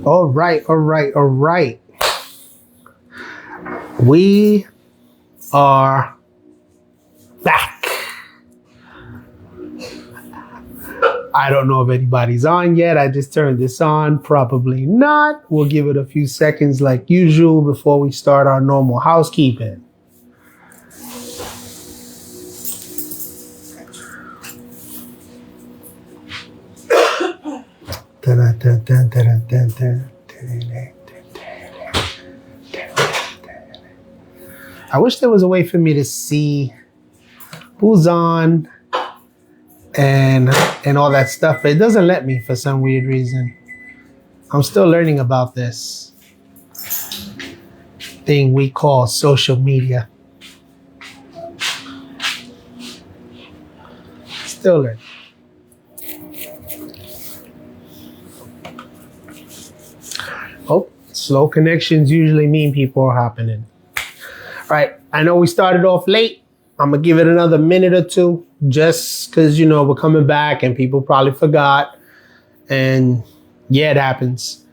All right, all right, all right. We are back. I don't know if anybody's on yet. I just turned this on. Probably not. We'll give it a few seconds like usual before we start our normal housekeeping. I wish there was a way for me to see who's on and all that stuff, but it doesn't let me for some weird reason. I'm still learning about this thing we call social media. Still learning. Oh, slow connections usually mean people are hopping in. All right, I know we started off late. I'm gonna give it another minute or two just because, we're coming back and people probably forgot. And yeah, it happens.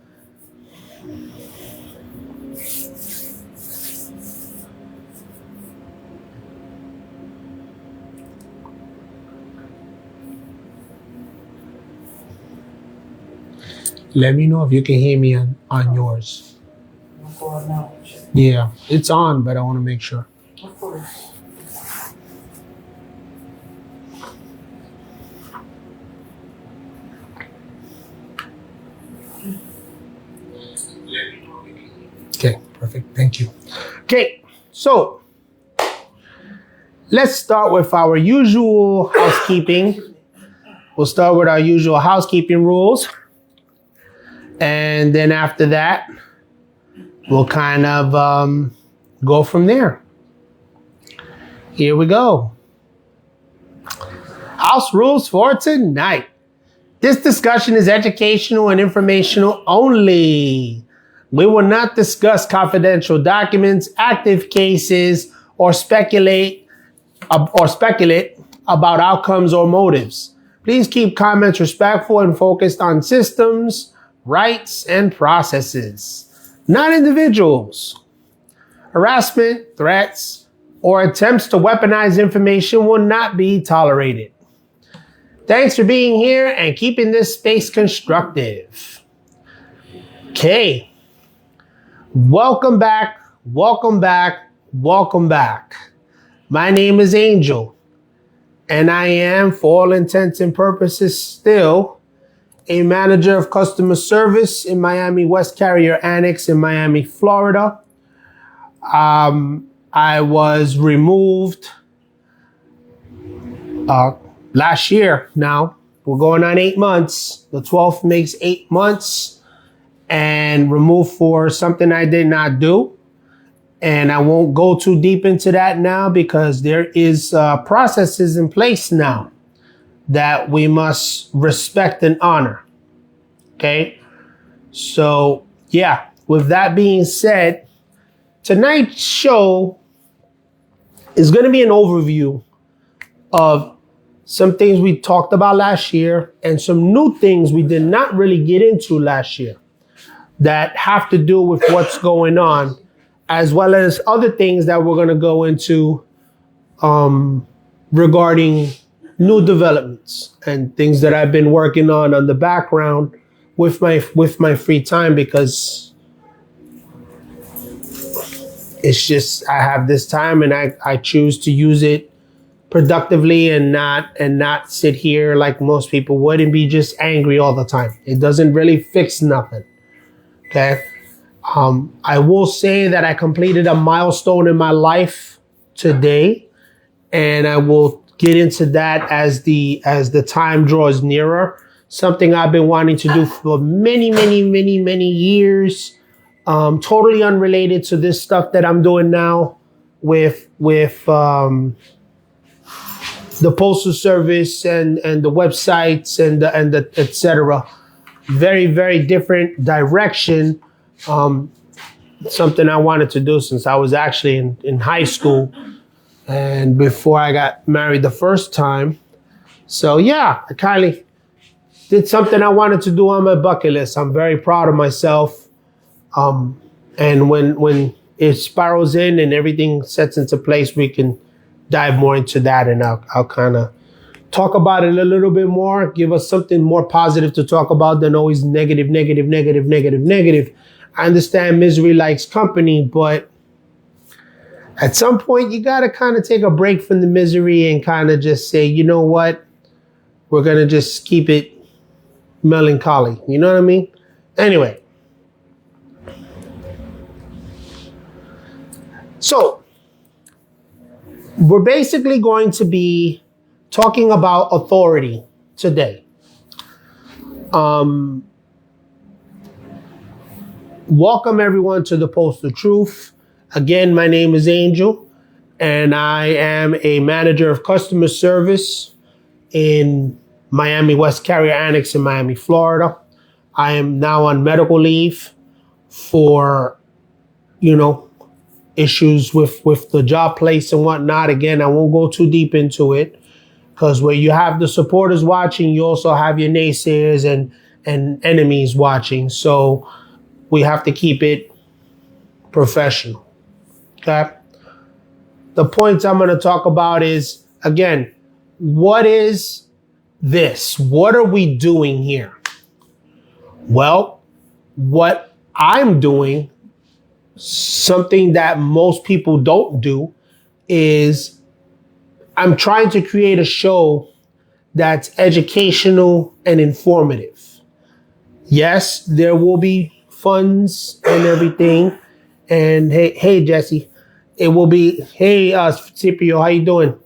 Let me know if you can hear me on yours. Yeah, it's on, but I want to make sure. Of course. Okay, perfect. Thank you. Okay, so let's start with our usual housekeeping. We'll start with our usual housekeeping rules. And then after that, we'll kind of go from there. Here we go. House rules for tonight. This discussion is educational and informational only. We will not discuss confidential documents, active cases, or speculate about outcomes or motives. Please keep comments respectful and focused on systems, rights, and processes, not individuals. Harassment, threats, or attempts to weaponize information will not be tolerated. Thanks for being here and keeping this space constructive. Okay. Welcome back, welcome back, welcome back. My name is Angel, and I am, for all intents and purposes, still a manager of customer service in Miami West Carrier Annex in Miami, Florida. I was removed last year now. We're going on 8 months. The 12th makes 8 months, and removed for something I did not do. And I won't go too deep into that now because there is processes in place now that we must respect and honor. Okay? So, yeah, with that being said, tonight's show is going to be an overview of some things we talked about last year and some new things we did not really get into last year that have to do with what's going on, as well as other things that we're going to go into regarding new developments and things that I've been working on the background with my free time, because it's just I have this time and I choose to use it productively and not sit here like most people would and be just angry all the time. It doesn't really fix nothing. Okay. I will say that I completed a milestone in my life today, and I will get into that as the time draws nearer. Something I've been wanting to do for many years. Totally unrelated to this stuff that I'm doing now with the Postal Service and the websites and the et cetera. Very, very different direction. Something I wanted to do since I was actually in high school and before I got married the first time. So yeah, I did something I wanted to do on my bucket list. I'm very proud of myself. And when it spirals in and everything sets into place, we can dive more into that, and I'll kind of talk about it a little bit more, give us something more positive to talk about than always negative, negative, negative, negative, negative. I understand misery likes company, but at some point you got to kind of take a break from the misery and kind of just say, you know what, we're going to just keep it melancholy. You know what I mean? Anyway. So we're basically going to be talking about authority today. Welcome everyone to the Postal Truth. Again, my name is Angel, and I am a manager of customer service in Miami West Carrier Annex in Miami, Florida. I am now on medical leave for, issues with the job place and whatnot. Again, I won't go too deep into it, because where you have the supporters watching, you also have your naysayers and enemies watching. So we have to keep it professional. Okay? The points I'm going to talk about is, again, what is this? What are we doing here? Well, what I'm doing, something that most people don't do, is I'm trying to create a show that's educational and informative. Yes, there will be funds and everything. And hey, Jesse, it will be, hey, Scipio, how you doing?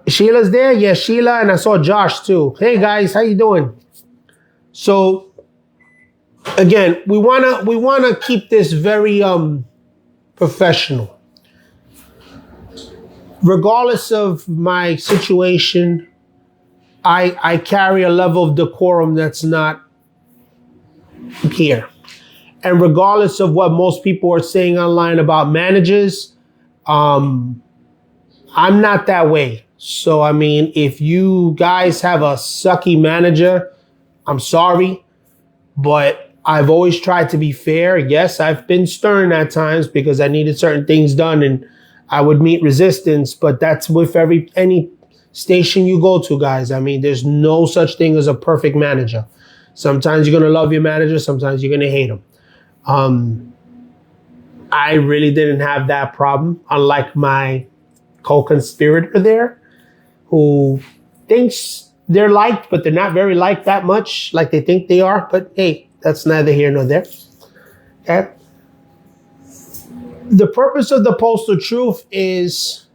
Sheila's there? Yeah, Sheila, and I saw Josh too. Hey guys, how you doing? So again, we wanna keep this very professional. Regardless of my situation, I carry a level of decorum that's not here. And regardless of what most people are saying online about managers, I'm not that way. So, I mean, if you guys have a sucky manager, I'm sorry, but I've always tried to be fair. Yes, I've been stern at times because I needed certain things done and I would meet resistance, but that's with any station you go to, guys. I mean, there's no such thing as a perfect manager. Sometimes you're going to love your manager. Sometimes you're going to hate him. I really didn't have that problem, unlike my co-conspirator there, who thinks they're liked, but they're not very liked that much like they think they are. But hey, that's neither here nor there. Okay? The purpose of the Postal Truth is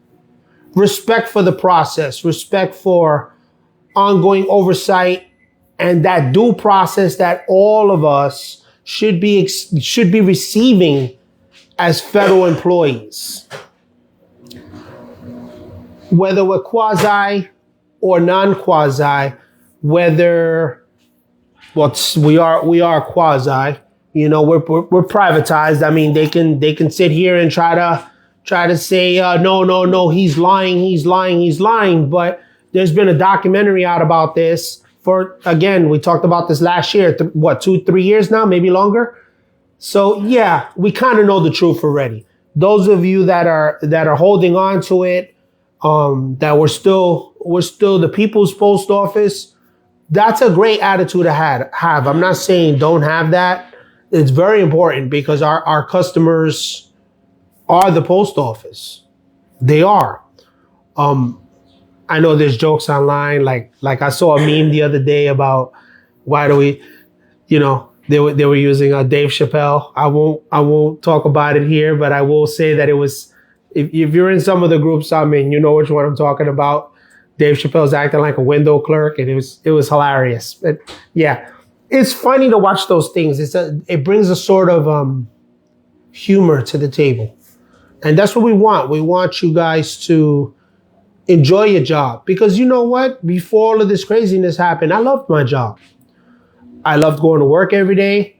respect for the process, respect for ongoing oversight, and that due process that all of us should be receiving as federal employees. Whether we're quasi or non-quasi, whether we are quasi, we're privatized. I mean, they can sit here and try to say no, he's lying. But there's been a documentary out about this again, we talked about this last year, 2-3 years now, maybe longer. So yeah, we kind of know the truth already. Those of you that are holding on to it, that we're still the people's post office, that's a great attitude to have. I'm not saying don't have that. It's very important because our customers are the post office. They are. I know there's jokes online, like I saw a meme the other day about why do we, they were using Dave Chappelle. I won't talk about it here, but I will say that it was, if you're in some of the groups I'm in, you know which one I'm talking about. Dave Chappelle's acting like a window clerk, and it was hilarious. But yeah, it's funny to watch those things. It brings a sort of humor to the table, and that's what we want. We want you guys to enjoy your job, because you know what? Before all of this craziness happened, I loved my job. I loved going to work every day.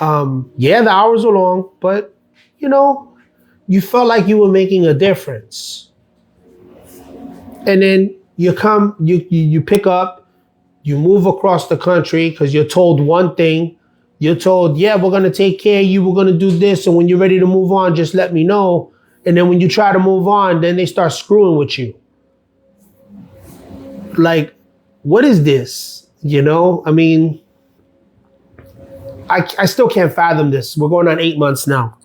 Yeah, the hours were long, but you felt like you were making a difference. And then you pick up You move across the country because you're told one thing. You're told, yeah, we're going to take care of you. We're going to do this. And when you're ready to move on, just let me know. And then when you try to move on, then they start screwing with you. Like, what is this? You know, I mean, I still can't fathom this. We're going on 8 months now.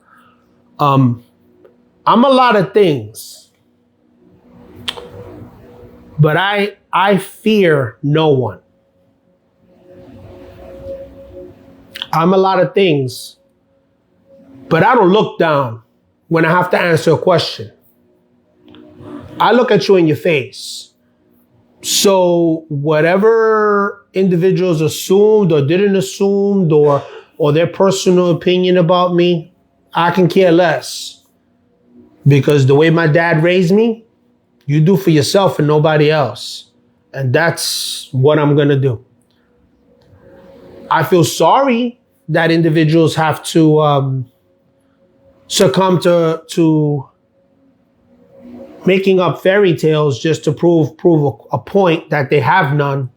I'm a lot of things, but I fear no one. I'm a lot of things, but I don't look down when I have to answer a question. I look at you in your face. So whatever individuals assumed or didn't assume or their personal opinion about me, I can care less. Because the way my dad raised me, you do for yourself and nobody else. And that's what I'm going to do. I feel sorry that individuals have to succumb to making up fairy tales just to prove a point that they have none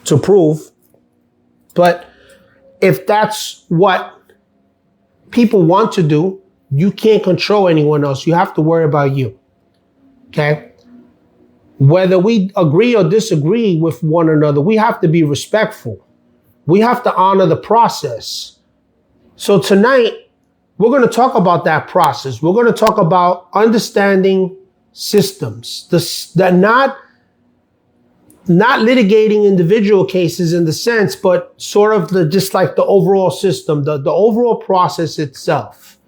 to prove. But if that's what people want to do, you can't control anyone else. You have to worry about you. Okay? Whether we agree or disagree with one another, we have to be respectful. We have to honor the process. So tonight, we're going to talk about that process. We're going to talk about understanding systems, that not litigating individual cases in the sense, but sort of just like the overall system, the overall process itself.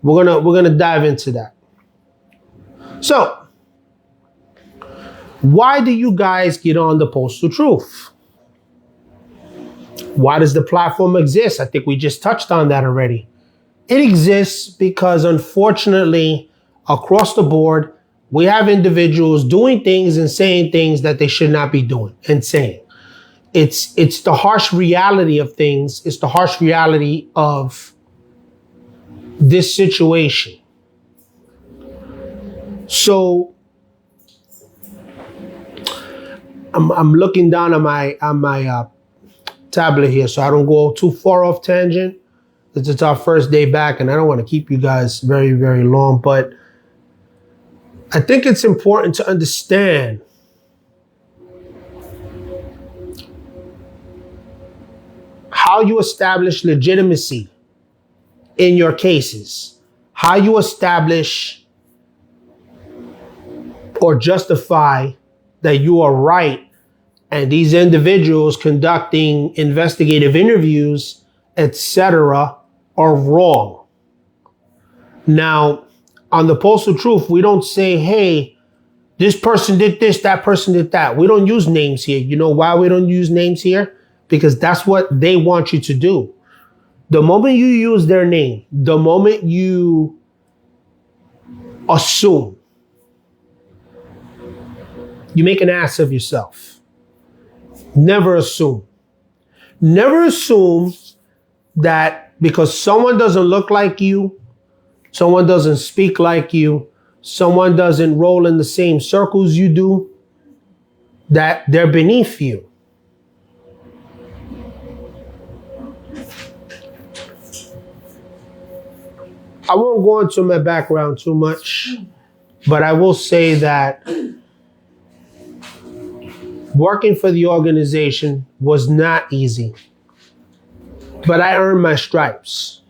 We're gonna dive into that. So, why do you guys get on the Postal Truth? Why does the platform exist? I think we just touched on that already. It exists because, unfortunately, across the board, we have individuals doing things and saying things that they should not be doing and saying. It's the harsh reality of things. It's the harsh reality of this situation. So I'm looking down on my tablet here, so I don't go too far off tangent. It's our first day back, and I don't want to keep you guys very, very long, but I think it's important to understand how you establish legitimacy in your cases, how you establish or justify that you are right and these individuals conducting investigative interviews, etc., are wrong. Now, on the Postal Truth, we don't say, hey, this person did this, that person did that. We don't use names here. You know why we don't use names here? Because that's what they want you to do. The moment you use their name, the moment you assume, you make an ass of yourself. Never assume. Never assume that because someone doesn't look like you, someone doesn't speak like you, someone doesn't roll in the same circles you do, that they're beneath you. I won't go into my background too much, but I will say that working for the organization was not easy, but I earned my stripes.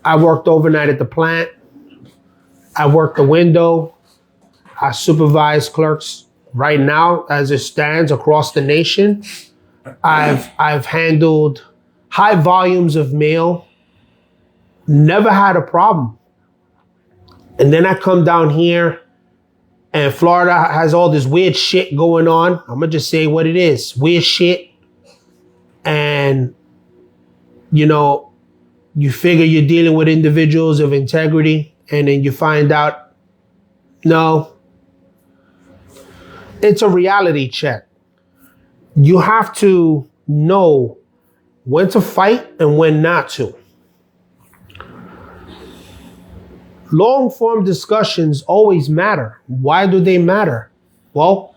I worked overnight at the plant. I worked the window. I supervise clerks right now as it stands across the nation. I've handled high volumes of mail. Never had a problem. And then I come down here and Florida has all this weird shit going on. I'm going to just say what it is. Weird shit. And, you know, you figure you're dealing with individuals of integrity and then you find out, no, it's a reality check. You have to know when to fight and when not to. Long form discussions always matter. Why do they matter? Well,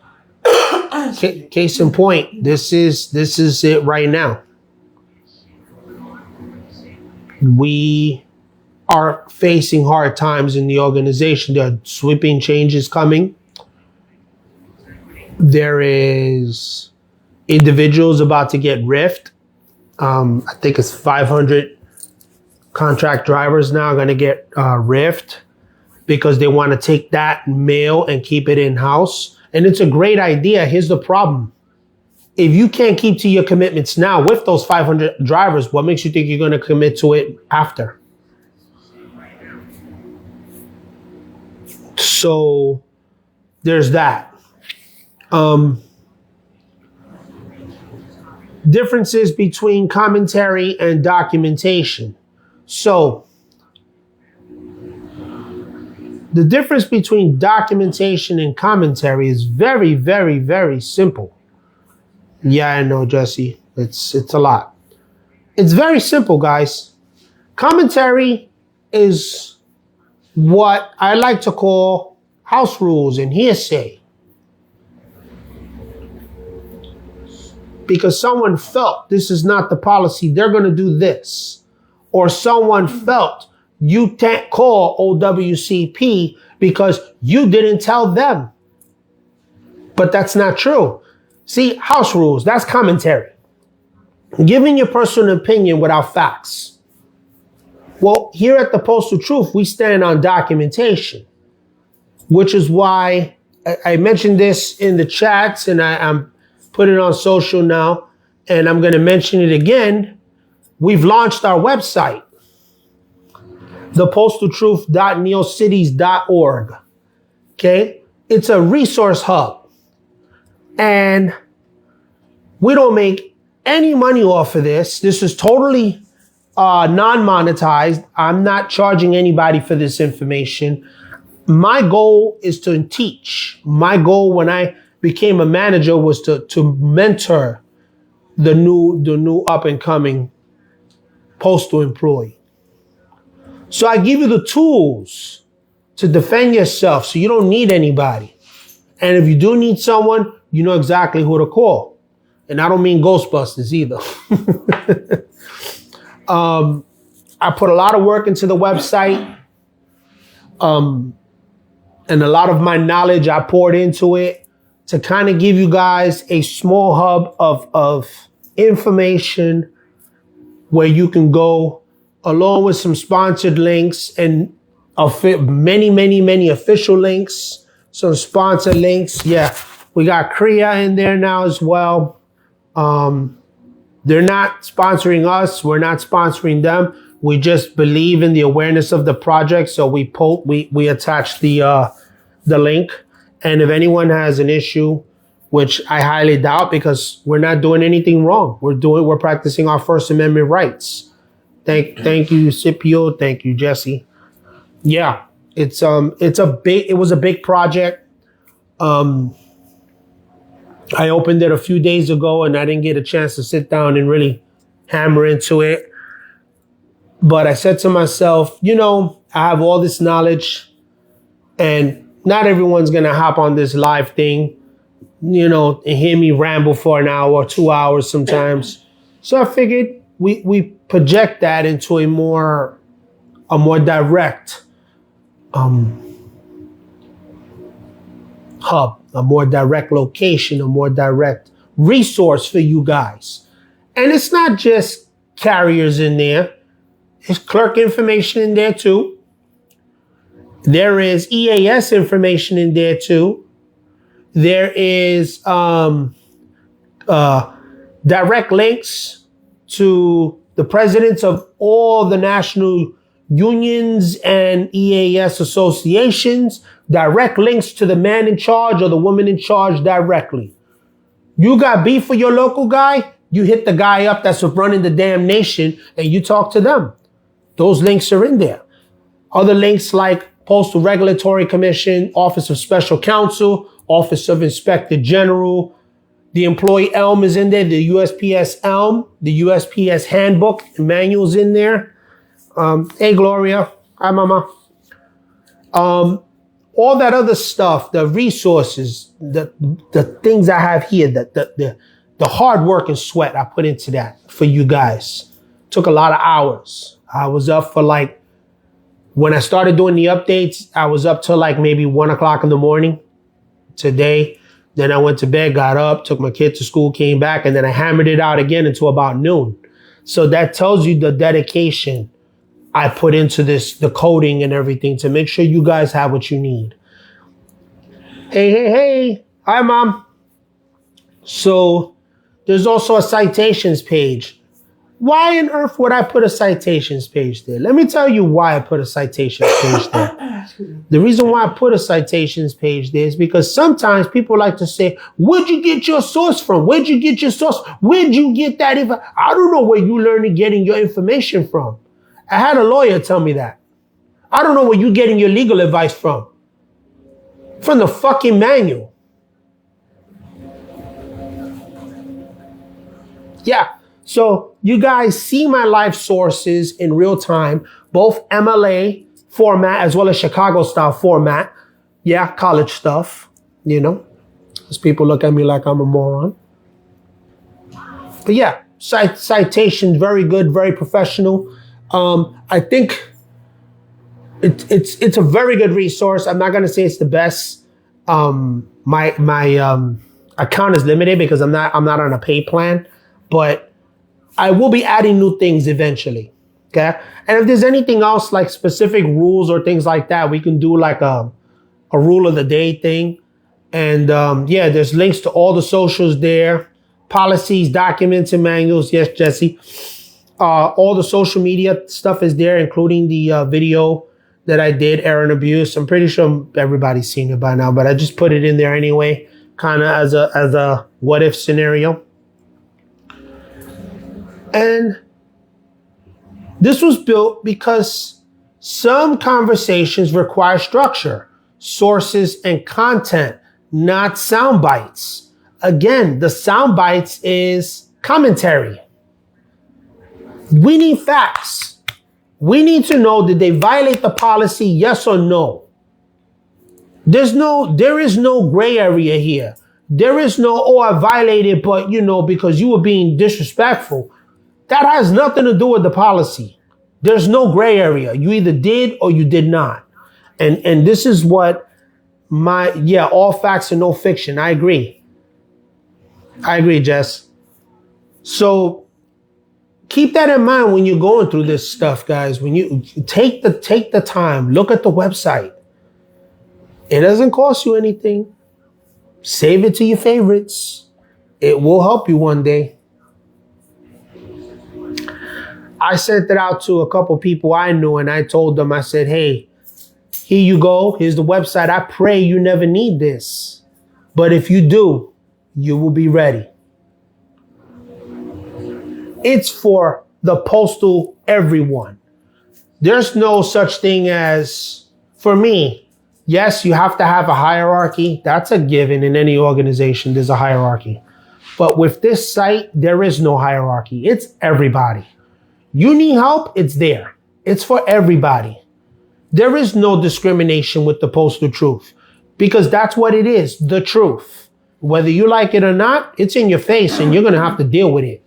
Case in point, this is it right now. We are facing hard times in the organization. There are sweeping changes coming. There is individuals about to get riffed. I think it's 500 contract drivers now going to get riffed because they want to take that mail and keep it in-house. And it's a great idea. Here's the problem. If you can't keep to your commitments now with those 500 drivers, what makes you think you're going to commit to it after? So there's that. Differences between commentary and documentation. So the difference between documentation and commentary is very, very, very simple. Yeah, I know, Jesse. It's a lot. It's very simple, guys. Commentary is what I like to call house rules and hearsay. Because someone felt this is not the policy, they're going to do this. Or someone felt you can't call OWCP because you didn't tell them. But that's not true. See, house rules, that's commentary. Giving your personal opinion without facts. Well, here at the Postal Truth, we stand on documentation, which is why I mentioned this in the chats, and I'm putting it on social now, and I'm going to mention it again. We've launched our website, thepostaltruth.neocities.org. Okay? It's a resource hub. And we don't make any money off of this. This is totally non-monetized. I'm not charging anybody for this information. My goal is to teach. My goal when I became a manager was to mentor the new up and coming postal employee. So I give you the tools to defend yourself so you don't need anybody. And if you do need someone, you know exactly who to call. And I don't mean Ghostbusters either. I put a lot of work into the website. And a lot of my knowledge I poured into it to kind of give you guys a small hub of information where you can go, along with some sponsored links and many official links, some sponsored links. Yeah. We got Kriya in there now as well. They're not sponsoring us. We're not sponsoring them. We just believe in the awareness of the project. So we attach the link. And if anyone has an issue, which I highly doubt because we're not doing anything wrong. We're practicing our First Amendment rights. Thank you, Scipio. Thank you, Jesse. Yeah, it was a big project. I opened it a few days ago and I didn't get a chance to sit down and really hammer into it. But I said to myself, I have all this knowledge and not everyone's going to hop on this live thing, and hear me ramble for an hour or 2 hours sometimes. So I figured we project that into a more direct hub, a more direct location, a more direct resource for you guys. And it's not just carriers in there. There's clerk information in there too. There is EAS information in there too. There is direct links to the presidents of all the national unions and EAS associations, direct links to the man in charge or the woman in charge directly. You got beef with your local guy, you hit the guy up that's running the damn nation and you talk to them. Those links are in there. Other links like Postal Regulatory Commission, Office of Special Counsel, Office of Inspector General. The employee ELM is in there, the USPS ELM, the USPS handbook, the manual's in there. Hey, Gloria. Hi, Mama. all that other stuff, the resources, the things I have here, the hard work and sweat I put into that for you guys. Took a lot of hours. I was up for like, when I started doing the updates, I was up till like maybe 1 o'clock in the morning today. Then I went to bed, got up, took my kid to school, came back, and then I hammered it out again until about noon. So that tells you the dedication I put into this, the coding and everything, to make sure you guys have what you need. Hey. Hi, Mom. So there's also a citations page. Why on earth would I put a citations page there? Let me tell you why I put a citations page there. The reason why I put a citations page there is because sometimes people like to say, where'd you get your source from? Where'd you get your source? Where'd you get that? I don't know where you learned getting your information from. I had a lawyer tell me that. I don't know where you're getting your legal advice from. From the fucking manual. Yeah. So you guys see my live sources in real time, both MLA format as well as Chicago style format. Yeah, college stuff, you know, because people look at me like I'm a moron. But yeah, citation, very good, very professional. I think it's a very good resource. I'm not gonna say it's the best. My account is limited because I'm not on a paid plan, but I will be adding new things eventually. Okay. And if there's anything else like specific rules or things like that, we can do like a rule of the day thing. And yeah, there's links to all the socials there, policies, documents, and manuals. Yes, Jesse. All the social media stuff is there, including the video that I did, Error Abuse. I'm pretty sure everybody's seen it by now, but I just put it in there anyway, kind of as a what if scenario. And this was built because some conversations require structure, sources, and content, not sound bites. Again, the sound bites is commentary. We need facts. We need to know, did they violate the policy, yes or no? There is no gray area here. There is no, oh, I violated, but you know, because you were being disrespectful. That has nothing to do with the policy. There's no gray area. You either did or you did not. And this is what all facts and no fiction. I agree. Jess. So keep that in mind when you're going through this stuff, guys. When you take the time, look at the website. It doesn't cost you anything. Save it to your favorites. It will help you one day. I sent it out to a couple people I knew, and I told them, I said, hey, here you go. Here's the website. I pray you never need this. But if you do, you will be ready. It's for the postal everyone. There's no such thing as, for me, yes, you have to have a hierarchy. That's a given in any organization. There's a hierarchy. But with this site, there is no hierarchy. It's everybody. You need help, it's there. It's for everybody. There is no discrimination with the Postal Truth because that's what it is, the truth. Whether you like it or not, it's in your face and you're going to have to deal with it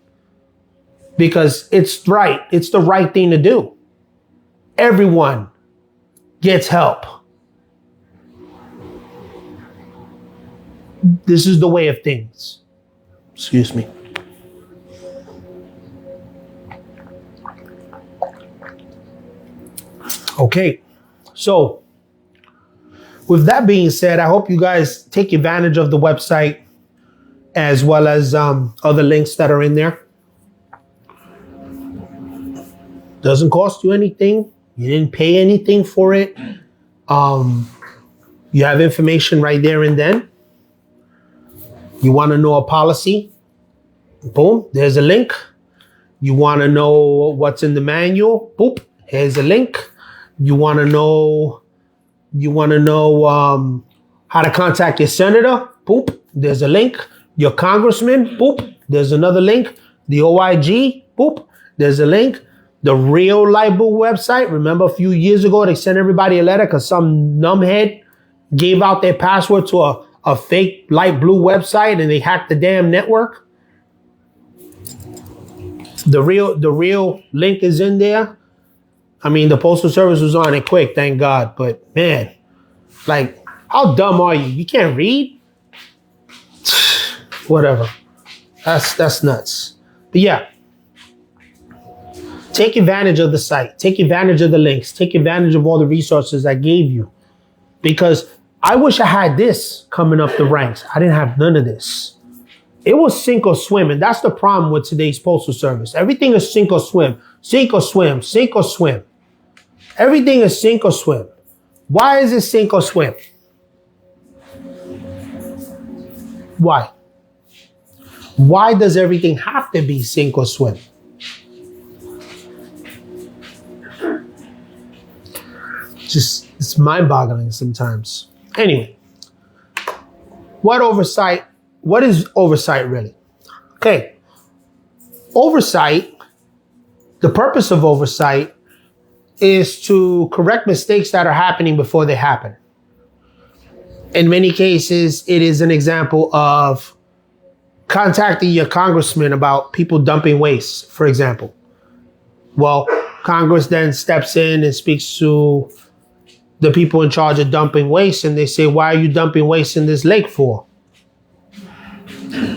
because it's right. It's the right thing to do. Everyone gets help. This is the way of things. Excuse me. Okay, so with that being said, I hope you guys take advantage of the website as well as other links that are in there. Doesn't cost you anything. You didn't pay anything for it. You have information right there and then. You want to know a policy? Boom, there's a link. You want to know what's in the manual? Boop, here's a link. You want to know how to contact your senator? Boop, there's a link. Your congressman? Boop, there's another link. The OIG? Boop, there's a link. The real Libel website. Remember a few years ago they sent everybody a letter because some numbhead gave out their password to a fake light blue website and they hacked the damn network. The real link is in there. I mean, the Postal Service was on it quick, thank God. But man, like, how dumb are you? You can't read? Whatever. That's nuts. But yeah, take advantage of the site. Take advantage of the links. Take advantage of all the resources I gave you. Because I wish I had this coming up the ranks. I didn't have none of this. It was sink or swim, and that's the problem with today's Postal Service. Everything is sink or swim. Sink or swim. Sink or swim. Everything is sink or swim. Why is it sink or swim? Why? Why does everything have to be sink or swim? Just, it's mind-boggling sometimes. Anyway, what is oversight really? Okay, oversight, the purpose of oversight is to correct mistakes that are happening before they happen. In many cases, it is an example of contacting your congressman about people dumping waste, for example. Well, Congress then steps in and speaks to the people in charge of dumping waste, and they say, why are you dumping waste in this lake for?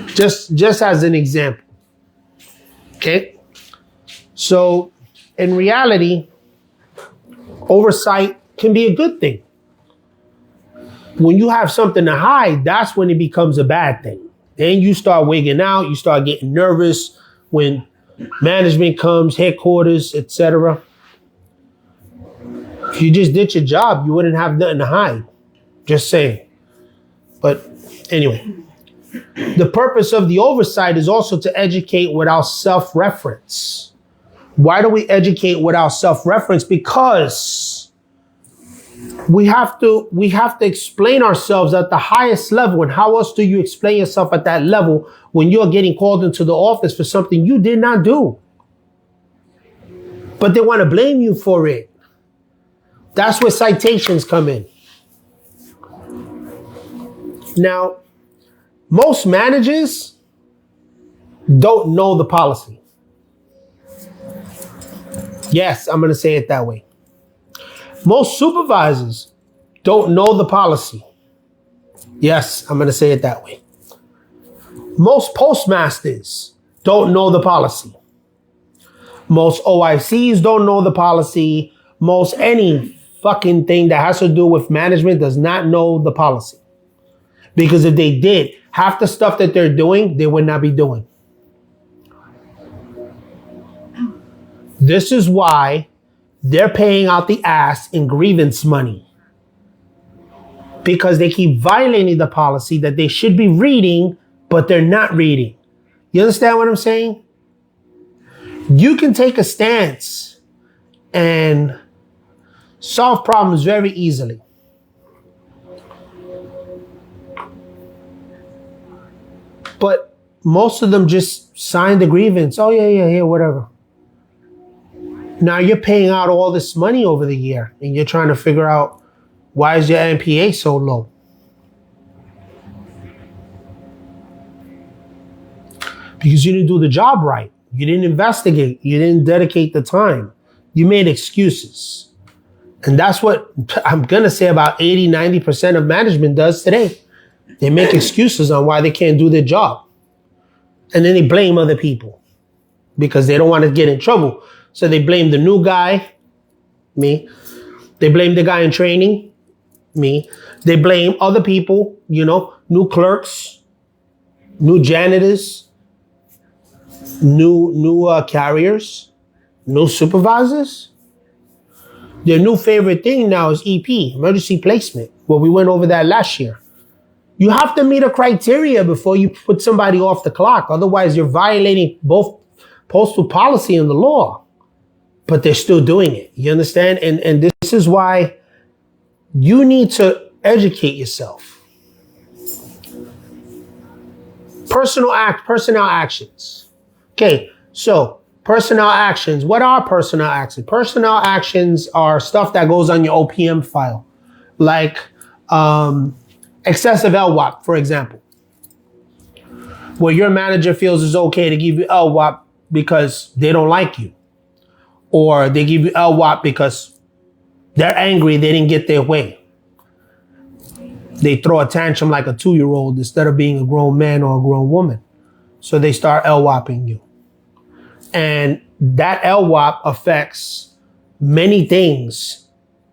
Just as an example. Okay? So, in reality, oversight can be a good thing. When you have something to hide, that's when it becomes a bad thing. Then you start wigging out, you start getting nervous when management comes, headquarters, etc. If you just did your job, you wouldn't have nothing to hide. Just saying. But anyway, the purpose of the oversight is also to educate without self-reference. Why do we educate without self-reference? Because we have to explain ourselves at the highest level. And how else do you explain yourself at that level when you're getting called into the office for something you did not do? But they want to blame you for it. That's where citations come in. Now, most managers don't know the policy. Yes, I'm going to say it that way. Most supervisors don't know the policy. Yes, I'm going to say it that way. Most postmasters don't know the policy. Most OICs don't know the policy. Most any fucking thing that has to do with management does not know the policy. Because if they did, half the stuff that they're doing, they would not be doing. This is why they're paying out the ass in grievance money. Because they keep violating the policy that they should be reading, but they're not reading. You understand what I'm saying? You can take a stance and solve problems very easily. But most of them just sign the grievance. Oh, yeah, whatever. Now you're paying out all this money over the year and you're trying to figure out why is your NPA so low? Because you didn't do the job right. You didn't investigate. You didn't dedicate the time. You made excuses. And that's what I'm going to say about 80, 90% of management does today. They make excuses on why they can't do their job. And then they blame other people because they don't want to get in trouble. So they blame the new guy, me. They blame the guy in training, me. They blame other people, new clerks, new janitors, new carriers, new supervisors. Their new favorite thing now is EP, emergency placement. Well, we went over that last year. You have to meet a criteria before you put somebody off the clock. Otherwise, you're violating both postal policy and the law. But they're still doing it. You understand? And this is why you need to educate yourself. Personnel actions. Okay, so personnel actions. What are personnel actions? Personnel actions are stuff that goes on your OPM file. Like Excessive LWAP, for example, where your manager feels it's okay to give you LWAP because they don't like you, or they give you LWAP because they're angry they didn't get their way. They throw a tantrum like a 2-year-old instead of being a grown man or a grown woman. So they start LWAPing you. And that LWAP affects many things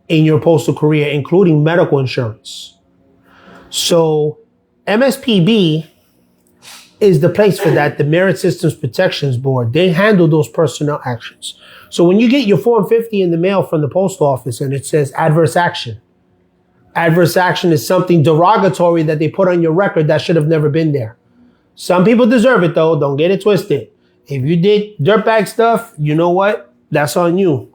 in your postal career, including medical insurance. So MSPB is the place for that, the Merit Systems Protections Board. They handle those personnel actions. So when you get your Form 50 in the mail from the post office and it says adverse action is something derogatory that they put on your record that should have never been there. Some people deserve it though, don't get it twisted. If you did dirtbag stuff, you know what? That's on you.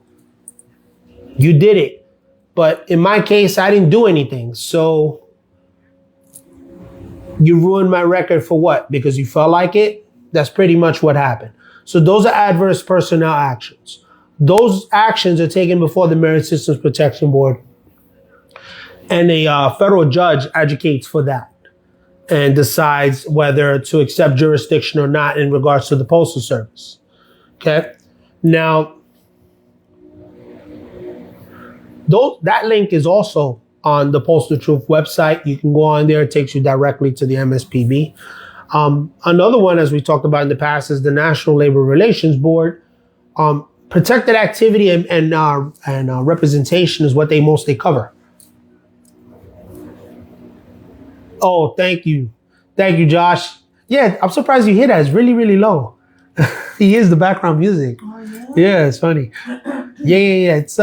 You did it. But in my case, I didn't do anything. So you ruined my record for what? Because you felt like it? That's pretty much what happened. So those are adverse personnel actions. Those actions are taken before the Merit Systems Protection Board. And a federal judge advocates for that and decides whether to accept jurisdiction or not in regards to the Postal Service. Okay? Now, that link is also on the Postal Truth website. You can go on there. It takes you directly to the MSPB. Another one, as we talked about in the past, is the National Labor Relations Board. Protected activity and representation is what they mostly cover. Oh, thank you. Thank you, Josh. Yeah, I'm surprised you hear that. It's really, really low. He hears the background music. Oh, yeah? Yeah, it's funny. Yeah. It's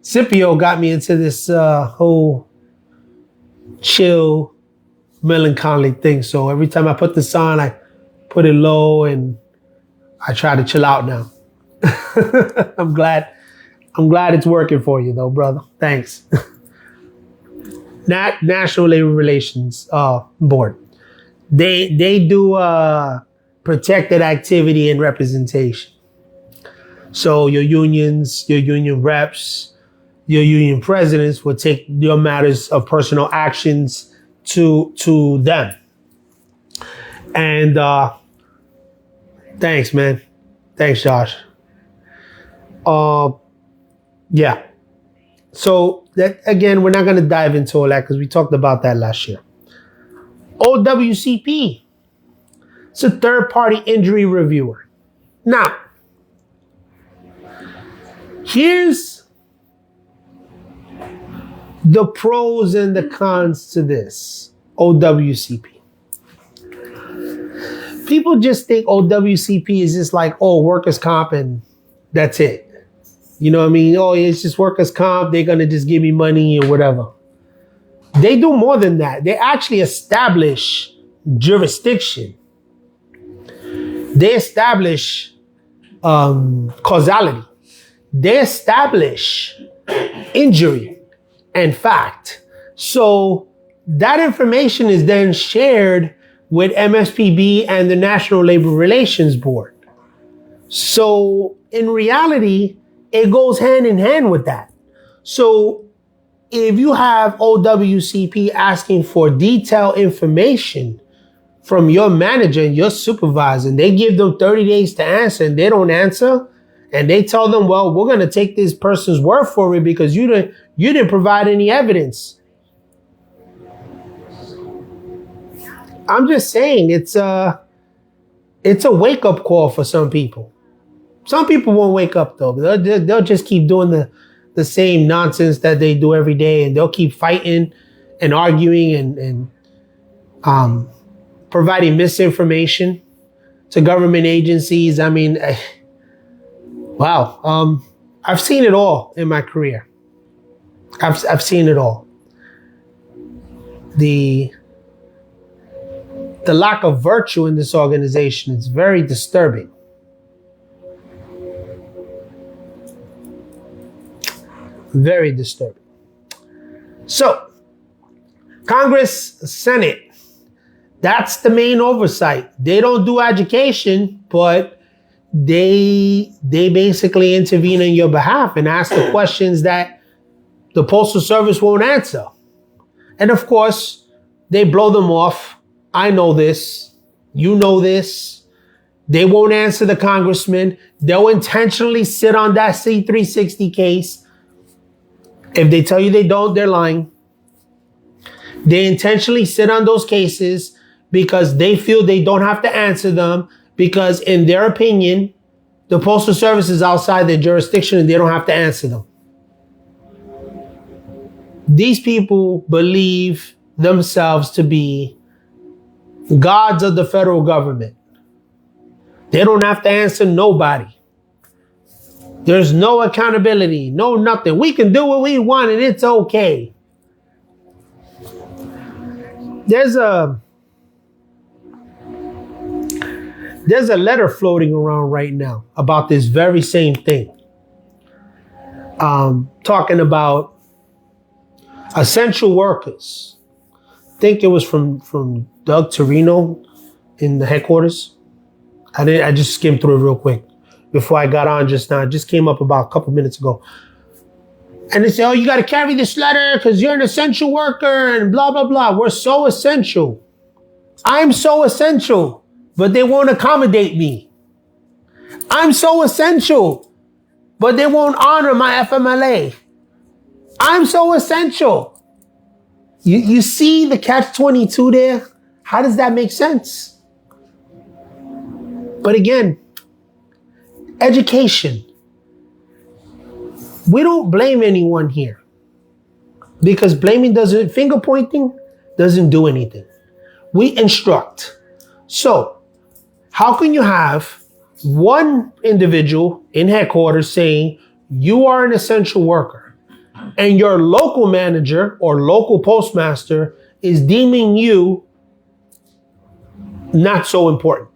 Scipio got me into this whole chill, melancholy thing. So every time I put this on, I put it low and I try to chill out now. I'm glad it's working for you though, brother. Thanks. National Labor Relations Board. They do protected activity and representation. So your unions, your union reps, your union presidents will take your matters of personal actions to them. And thanks, man. Thanks, Josh. Yeah. So that, again, we're not going to dive into all that because we talked about that last year. OWCP. It's a third-party injury reviewer. Now, here's the pros and the cons to this OWCP. People just think OWCP is just like, oh, workers' comp and that's it. You know what I mean? Oh, it's just workers' comp. They're going to just give me money or whatever. They do more than that. They actually establish jurisdiction. They establish causality. They establish injury and fact. So that information is then shared with MSPB and the National Labor Relations Board. So in reality, it goes hand in hand with that. So if you have OWCP asking for detailed information from your manager and your supervisor, and they give them 30 days to answer and they don't answer, and they tell them, well, we're going to take this person's word for it because you didn't provide any evidence. I'm just saying it's a wake-up call for some people. Some people won't wake up though. They'll just keep doing the same nonsense that they do every day, and they'll keep fighting and arguing and providing misinformation to government agencies. I mean, wow. I've seen it all in my career. I've seen it all. The lack of virtue in this organization is very disturbing. Very disturbing. So, Congress, Senate, that's the main oversight. They don't do education, but they basically intervene on your behalf and ask the questions that the Postal Service won't answer. And of course, they blow them off. I know this. You know this. They won't answer the congressman. They'll intentionally sit on that C-360 case. If they tell you they don't, they're lying. They intentionally sit on those cases because they feel they don't have to answer them because in their opinion, the Postal Service is outside their jurisdiction and they don't have to answer them. These people believe themselves to be gods of the federal government. They don't have to answer nobody. There's no accountability, no nothing. We can do what we want and it's okay. There's a letter floating around right now about this very same thing. Talking about essential workers. I think it was from Doug Torino in the headquarters. I just skimmed through it real quick before I got on just now. It just came up about a couple minutes ago. And they say, oh, you got to carry this letter because you're an essential worker and blah, blah, blah. We're so essential. I'm so essential, but they won't accommodate me. I'm so essential, but they won't honor my FMLA. I'm so essential. You see the catch-22 there? How does that make sense? But again, education. We don't blame anyone here because finger pointing doesn't do anything. We instruct. So how can you have one individual in headquarters saying you are an essential worker and your local manager or local postmaster is deeming you not so important?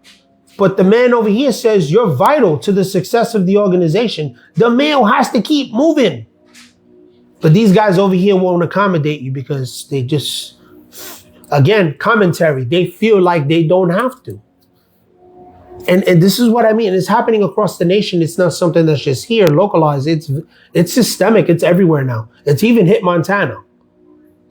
But the man over here says you're vital to the success of the organization. The mail has to keep moving. But these guys over here won't accommodate you because they just, again, commentary. They feel like they don't have to. And this is what I mean. It's happening across the nation. It's not something that's just here, localized. It's systemic. It's everywhere now. It's even hit Montana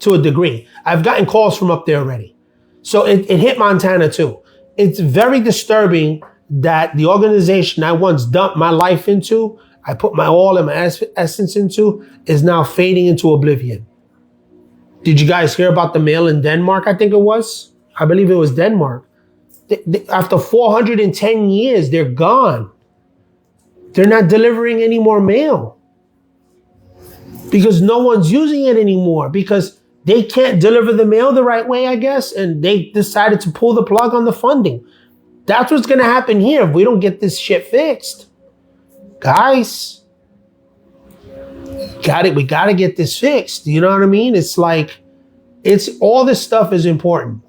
to a degree. I've gotten calls from up there already. So it hit Montana too. It's very disturbing that the organization I once dumped my life into, I put my all and my essence into, is now fading into oblivion. Did you guys hear about the mail in Denmark? I think it was. I believe it was Denmark. After 410 years, they're gone. They're not delivering any more mail because no one's using it anymore because they can't deliver the mail the right way, I guess, and they decided to pull the plug on the funding. That's what's going to happen here if we don't get this shit fixed. Guys, we got to get this fixed. You know what I mean? It's like, all this stuff is important.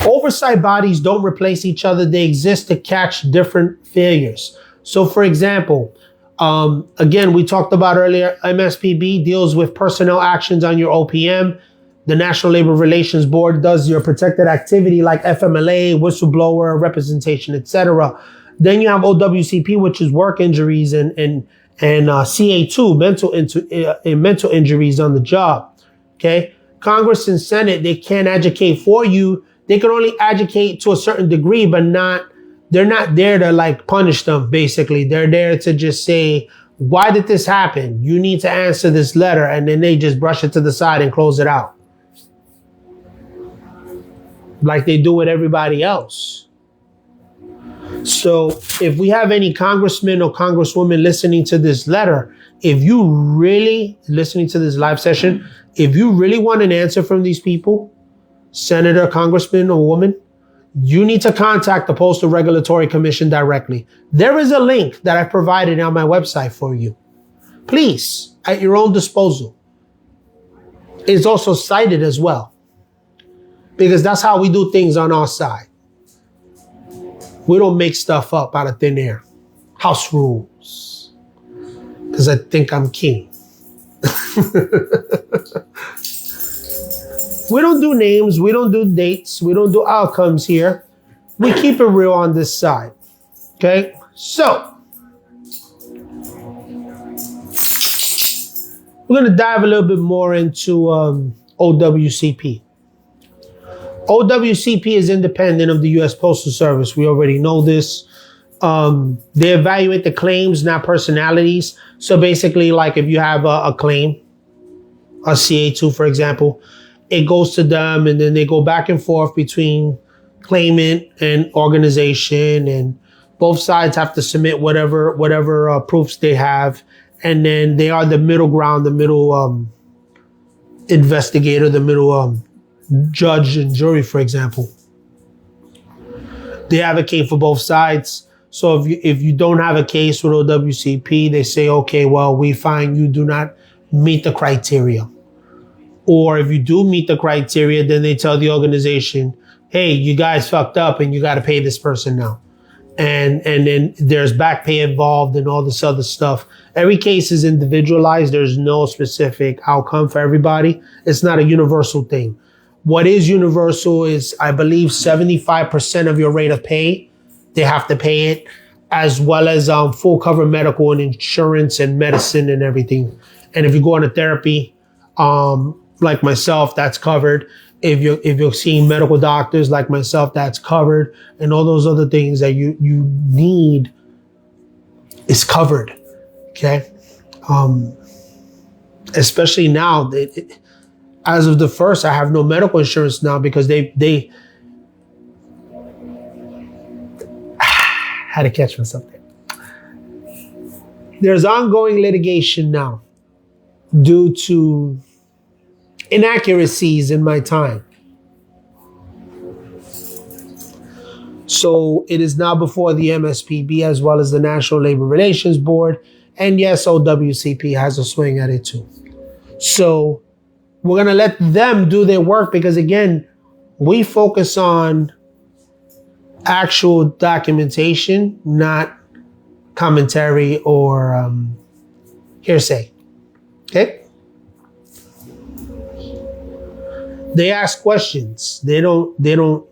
Oversight bodies don't replace each other. They exist to catch different failures. So, for example, again, we talked about earlier, MSPB deals with personnel actions on your OPM. The National Labor Relations Board does your protected activity like FMLA, whistleblower, representation, etc. Then you have OWCP, which is work injuries, and CA2, mental injuries on the job. Okay, Congress and Senate, they can't advocate for you. They can only advocate to a certain degree, but they're not there to like punish them, basically. They're there to just say, why did this happen? You need to answer this letter. And then they just brush it to the side and close it out. Like they do with everybody else. So if we have any congressmen or congresswomen listening to this letter, if you really, listening to this live session, if you really want an answer from these people, senator, congressman, or woman, you need to contact the Postal Regulatory Commission directly. There is a link that I provided on my website for you. Please, at your own disposal. It's also cited as well, because that's how we do things on our side. We don't make stuff up out of thin air. House rules. Because I think I'm king. We don't do names. We don't do dates. We don't do outcomes here. We keep it real on this side. Okay? So, We're going to dive a little bit more into OWCP. OWCP is independent of the U.S. Postal Service. We already know this. They evaluate the claims, not personalities. So basically, like if you have a claim, a CA2, for example, it goes to them and then they go back and forth between claimant and organization, and both sides have to submit whatever proofs they have. And then they are the middle ground, the middle investigator, the middle judge and jury, for example. They advocate for both sides. So if you don't have a case with OWCP, they say, okay, well, we find you do not meet the criteria. Or if you do meet the criteria, then they tell the organization, hey, you guys fucked up and you got to pay this person now. And then there's back pay involved and all this other stuff. Every case is individualized. There's no specific outcome for everybody. It's not a universal thing. What is universal is, I believe, 75% of your rate of pay, they have to pay it, as well as full cover medical and insurance and medicine and everything. And if you go into therapy, like myself, that's covered. If you're seeing medical doctors like myself, that's covered. And all those other things that you need is covered. Okay. Especially now, as of the 1st, I have no medical insurance now because they had to catch myself there. There's ongoing litigation now due to inaccuracies in my time. So it is now before the MSPB as well as the National Labor Relations Board. And yes, OWCP has a swing at it too. So we're going to let them do their work because, again, we focus on actual documentation, not commentary or hearsay. Okay? They ask questions. They don't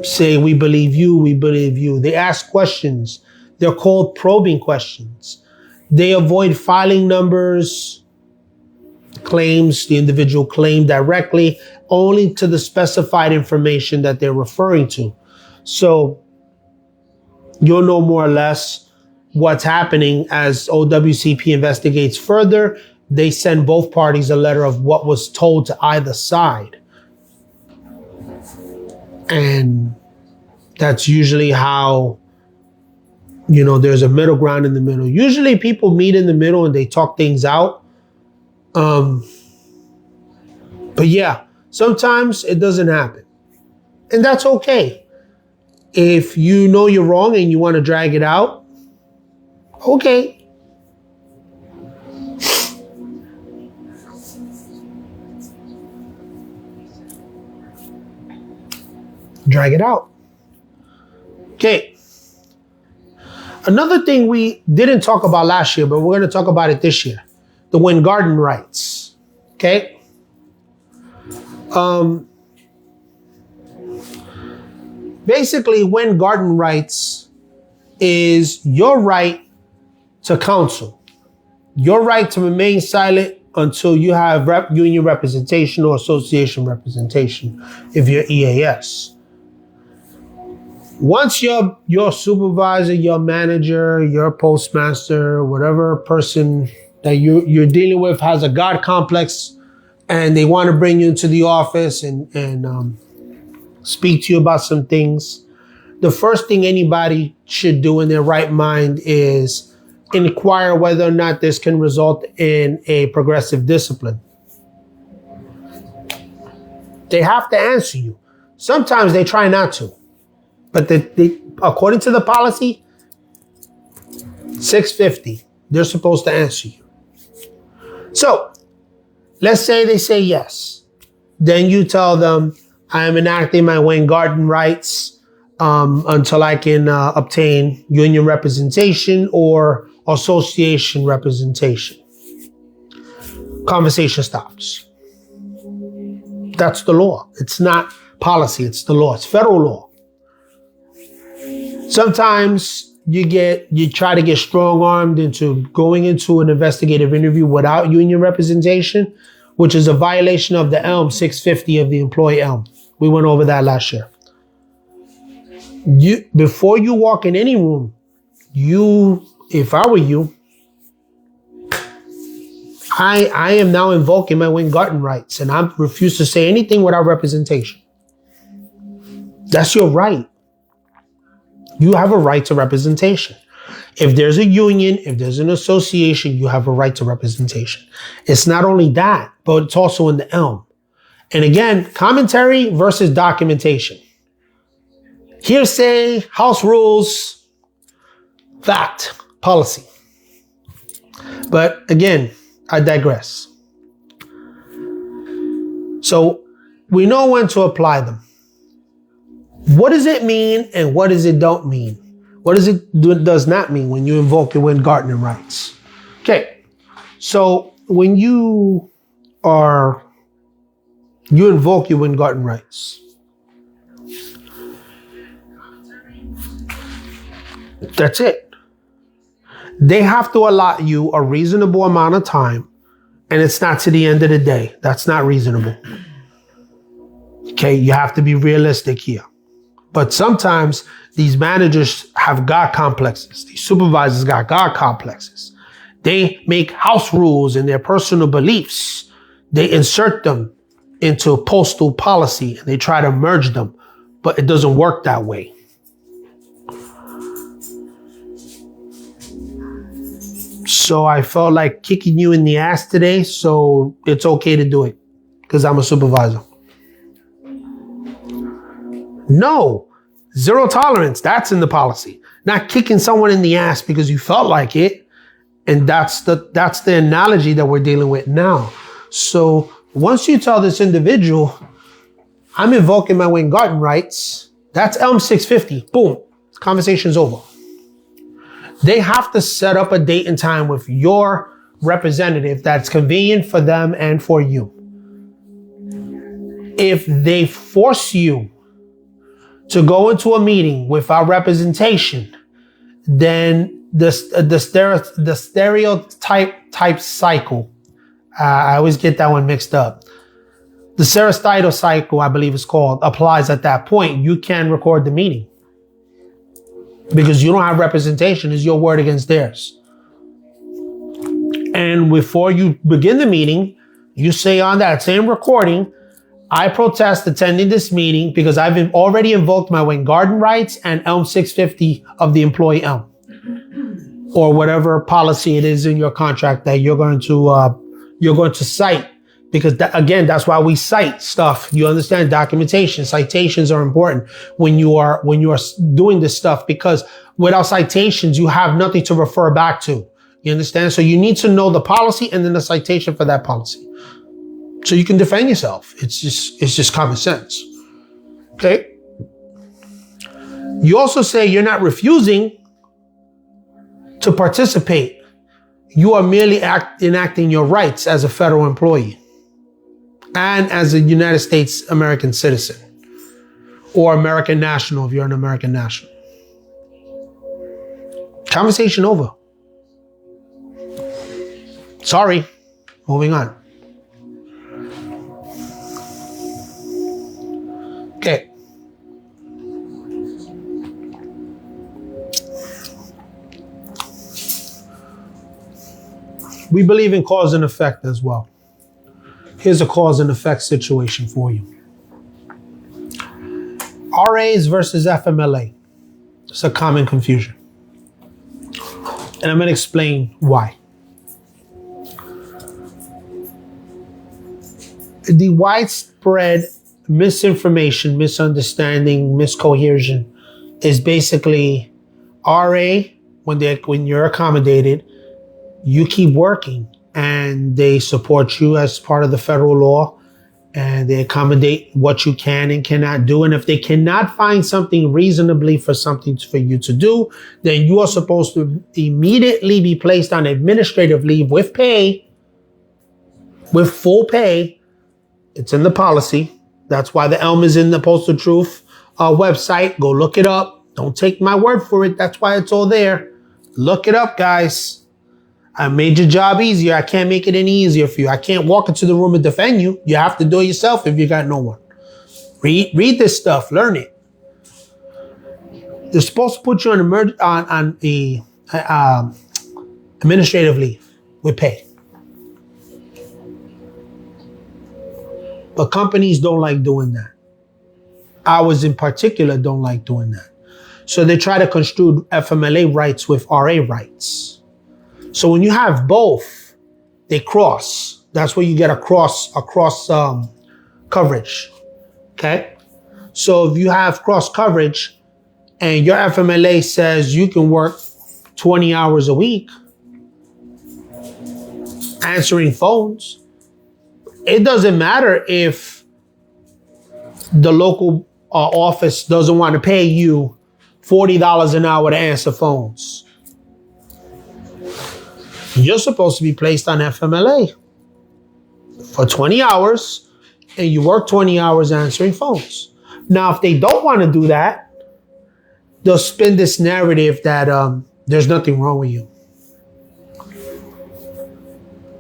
say, we believe you, we believe you. They ask questions. They're called probing questions. They avoid filing numbers, claims, the individual claim directly, only to the specified information that they're referring to. So you'll know more or less what's happening as OWCP investigates further. They send both parties a letter of what was told to either side. And that's usually how, there's a middle ground in the middle. Usually people meet in the middle and they talk things out. But yeah, sometimes it doesn't happen. And that's okay. If you know you're wrong and you want to drag it out, okay. Drag it out. Okay. Another thing we didn't talk about last year, but we're going to talk about it this year. The Win Garden rights. Okay. Basically, Win Garden rights is your right to counsel. Your right to remain silent until you have union representation or association representation if you're EAS. Once your supervisor, your manager, your postmaster, whatever person that you're dealing with has a God complex and they want to bring you into the office and speak to you about some things, the first thing anybody should do in their right mind is inquire whether or not this can result in a progressive discipline. They have to answer you. Sometimes they try not to. But they, according to the policy, 650, they're supposed to answer you. So let's say they say yes. Then you tell them, I am enacting my Win Garden rights until I can obtain union representation or association representation. Conversation stops. That's the law. It's not policy. It's the law. It's federal law. Sometimes you try to get strong-armed into going into an investigative interview without union representation, which is a violation of the ELM 650 of the employee ELM. We went over that last year. Before you walk in any room, if I were you, I am now invoking my Weingarten rights, and I refuse to say anything without representation. That's your right. You have a right to representation. If there's a union, if there's an association, you have a right to representation. It's not only that, but it's also in the ELM. And again, commentary versus documentation. Hearsay, house rules, fact, policy. But again, I digress. So we know when to apply them. What does it mean and what does it don't mean? What does it does not mean when you invoke your Weingarten rights? Okay, so when you invoke your Weingarten rights, that's it. They have to allot you a reasonable amount of time, and it's not to the end of the day. That's not reasonable. Okay, you have to be realistic here. But sometimes these managers have God complexes. These supervisors got God complexes. They make house rules and their personal beliefs. They insert them into postal policy and they try to merge them, but it doesn't work that way. So I felt like kicking you in the ass today, so it's okay to do it because I'm a supervisor. No, zero tolerance. That's in the policy. Not kicking someone in the ass because you felt like it. And that's the analogy that we're dealing with now. So once you tell this individual, I'm invoking my Weingarten rights, that's ELM 650. Boom. Conversation's over. They have to set up a date and time with your representative that's convenient for them and for you. If they force you to go into a meeting without representation, then the stereotype cycle, I always get that one mixed up. The sericidal cycle, I believe it's called, applies at that point. You can record the meeting because you don't have representation. It's your word against theirs. And before you begin the meeting, you say on that same recording, I protest attending this meeting because I've already invoked my Weingarten rights and ELM 650 of the employee ELM, or whatever policy it is in your contract that you're going to cite. Because again, that's why we cite stuff. You understand? Documentation, citations are important when you are doing this stuff, because without citations, you have nothing to refer back to. You understand? So you need to know the policy and then the citation for that policy, so you can defend yourself. It's just common sense. Okay. You also say you're not refusing to participate. You are merely enacting your rights as a federal employee and as a United States American citizen or American national if you're an American national. Conversation over. Sorry. Moving on. Okay. We believe in cause and effect as well. Here's a cause and effect situation for you. RAs versus FMLA. It's a common confusion. And I'm going to explain why. The widespread misinformation, misunderstanding, miscohesion is basically RA, when you're accommodated, you keep working and they support you as part of the federal law and they accommodate what you can and cannot do. And if they cannot find something reasonably for you to do, then you are supposed to immediately be placed on administrative leave with pay, with full pay. It's in the policy. That's why the ELM is in the Postal Truth website. Go look it up. Don't take my word for it. That's why it's all there. Look it up, guys. I made your job easier. I can't make it any easier for you. I can't walk into the room and defend you. You have to do it yourself if you got no one. Read this stuff. Learn it. They're supposed to put you on the administrative leave with pay. But companies don't like doing that. Ours in particular don't like doing that. So they try to construe FMLA rights with RA rights. So when you have both, they cross. That's where you get a cross coverage. Okay? So if you have cross coverage and your FMLA says you can work 20 hours a week answering phones, it doesn't matter if the local office doesn't want to pay you $40 an hour to answer phones. You're supposed to be placed on FMLA for 20 hours and you work 20 hours answering phones. Now, if they don't want to do that, they'll spin this narrative that there's nothing wrong with you.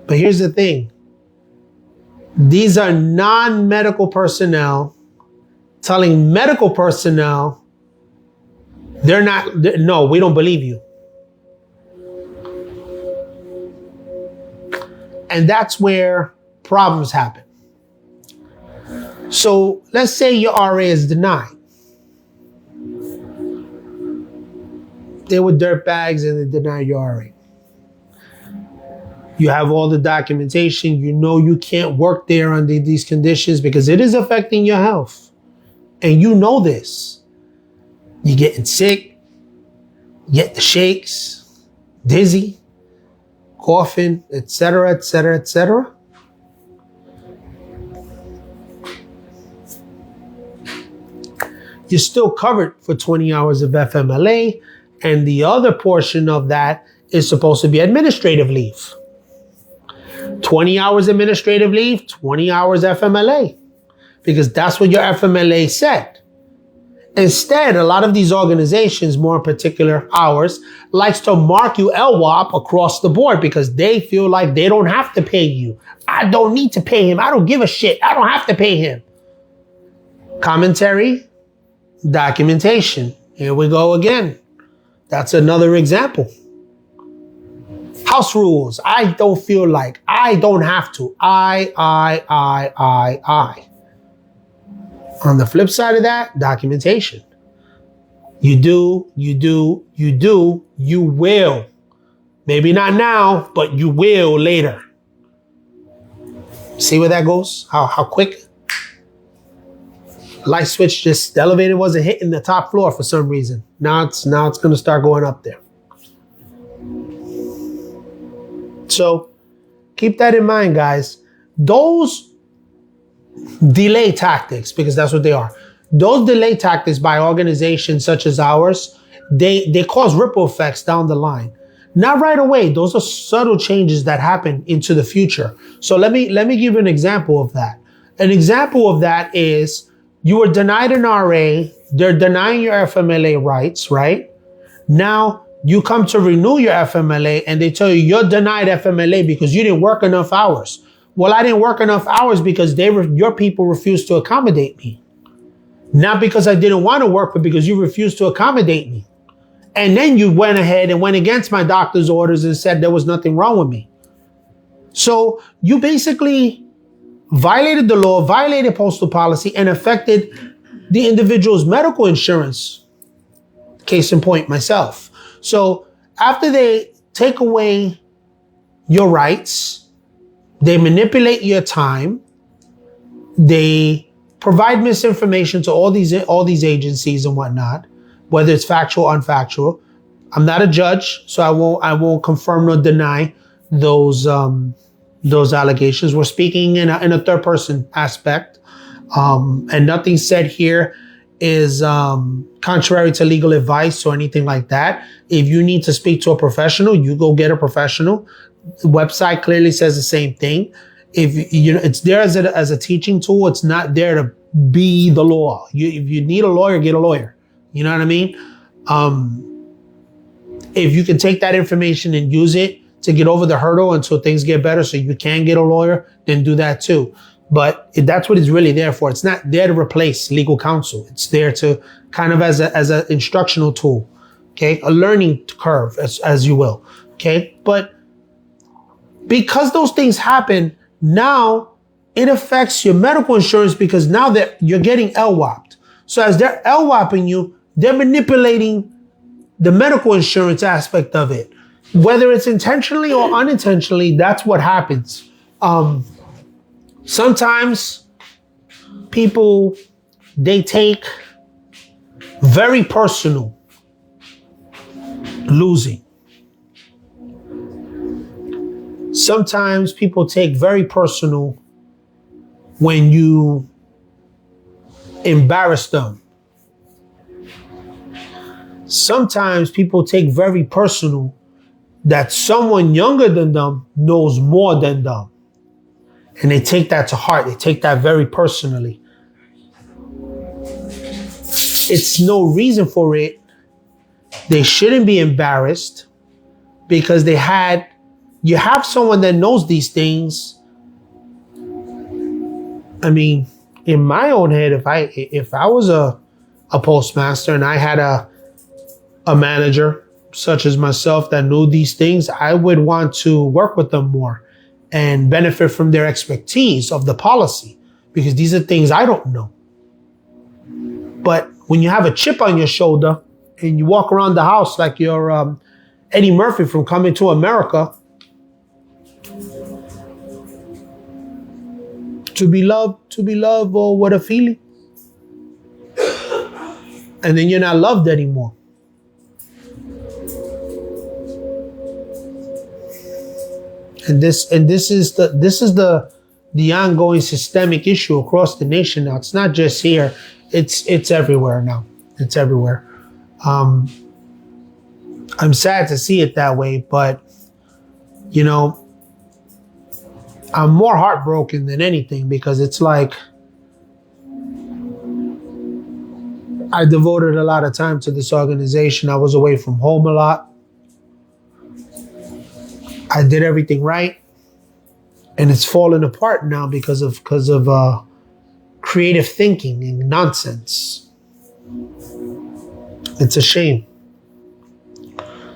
But here's the thing. These are non-medical personnel telling medical personnel no, we don't believe you. And that's where problems happen. So let's say your RA is denied. They were dirtbags and they deny your RA. You have all the documentation. You know you can't work there under these conditions because it is affecting your health. And you know this. You're getting sick, you get the shakes, dizzy, coughing, etc., etc., etc. You're still covered for 20 hours of FMLA, and the other portion of that is supposed to be administrative leave. 20 hours administrative leave, 20 hours FMLA, because that's what your FMLA said. Instead, a lot of these organizations, more in particular ours, likes to mark you LWOP across the board because they feel like they don't have to pay you. I don't need to pay him. I don't give a shit. I don't have to pay him. Commentary, documentation. Here we go again. That's another example. House rules. I don't feel like. I don't have to. I. On the flip side of that, documentation. You do, you will. Maybe not now, but you will later. See where that goes? How quick? Light switch, just the elevator wasn't hitting the top floor for some reason. Now it's gonna start going up there. So keep that in mind, guys. Those delay tactics, because that's what they are. Those delay tactics by organizations such as ours, they cause ripple effects down the line. Not right away. Those are subtle changes that happen into the future. So let me give you an example of that. An example of that is you were denied an RA. They're denying your FMLA rights, right? Now you come to renew your FMLA and they tell you you're denied FMLA because you didn't work enough hours. Well, I didn't work enough hours because your people refused to accommodate me. Not because I didn't want to work, but because you refused to accommodate me. And then you went ahead and went against my doctor's orders and said there was nothing wrong with me. So you basically violated the law, violated postal policy, and affected the individual's medical insurance. Case in point, myself. So after they take away your rights, they manipulate your time. They provide misinformation to all these agencies and whatnot, whether it's factual or unfactual. I'm not a judge, so I won't confirm nor deny those allegations. We're speaking in a third person aspect, and nothing said here is contrary to legal advice or anything like that. If you need to speak to a professional, you go get a professional. The website clearly says the same thing. If it's there as a teaching tool, it's not there to be the law. If you need a lawyer, get a lawyer. You know what I mean? If you can take that information and use it to get over the hurdle until things get better so you can get a lawyer, then do that too. But that's what it's really there for. It's not there to replace legal counsel. It's there to kind of as an instructional tool, okay? A learning curve, as you will, okay? But because those things happen, now it affects your medical insurance because now that you're getting LWOPed. So as they're LWOPing you, they're manipulating the medical insurance aspect of it. Whether it's intentionally or unintentionally, that's what happens. Sometimes people, they take very personal losing. Sometimes people take very personal when you embarrass them. Sometimes people take very personal that someone younger than them knows more than them. And they take that to heart. They take that very personally. It's no reason for it. They shouldn't be embarrassed because you have someone that knows these things. I mean, in my own head, if I was a postmaster and I had a manager such as myself that knew these things, I would want to work with them more and benefit from their expertise of the policy because these are things I don't know. But when you have a chip on your shoulder and you walk around the house like you're Eddie Murphy from Coming to America, to be loved, or what a feeling. And then you're not loved anymore. And this is the ongoing systemic issue across the nation now. It's not just here. It's everywhere now. It's everywhere. I'm sad to see it that way, but you know, I'm more heartbroken than anything because it's like I devoted a lot of time to this organization. I was away from home a lot. I did everything right, and it's falling apart now because of creative thinking and nonsense. It's a shame.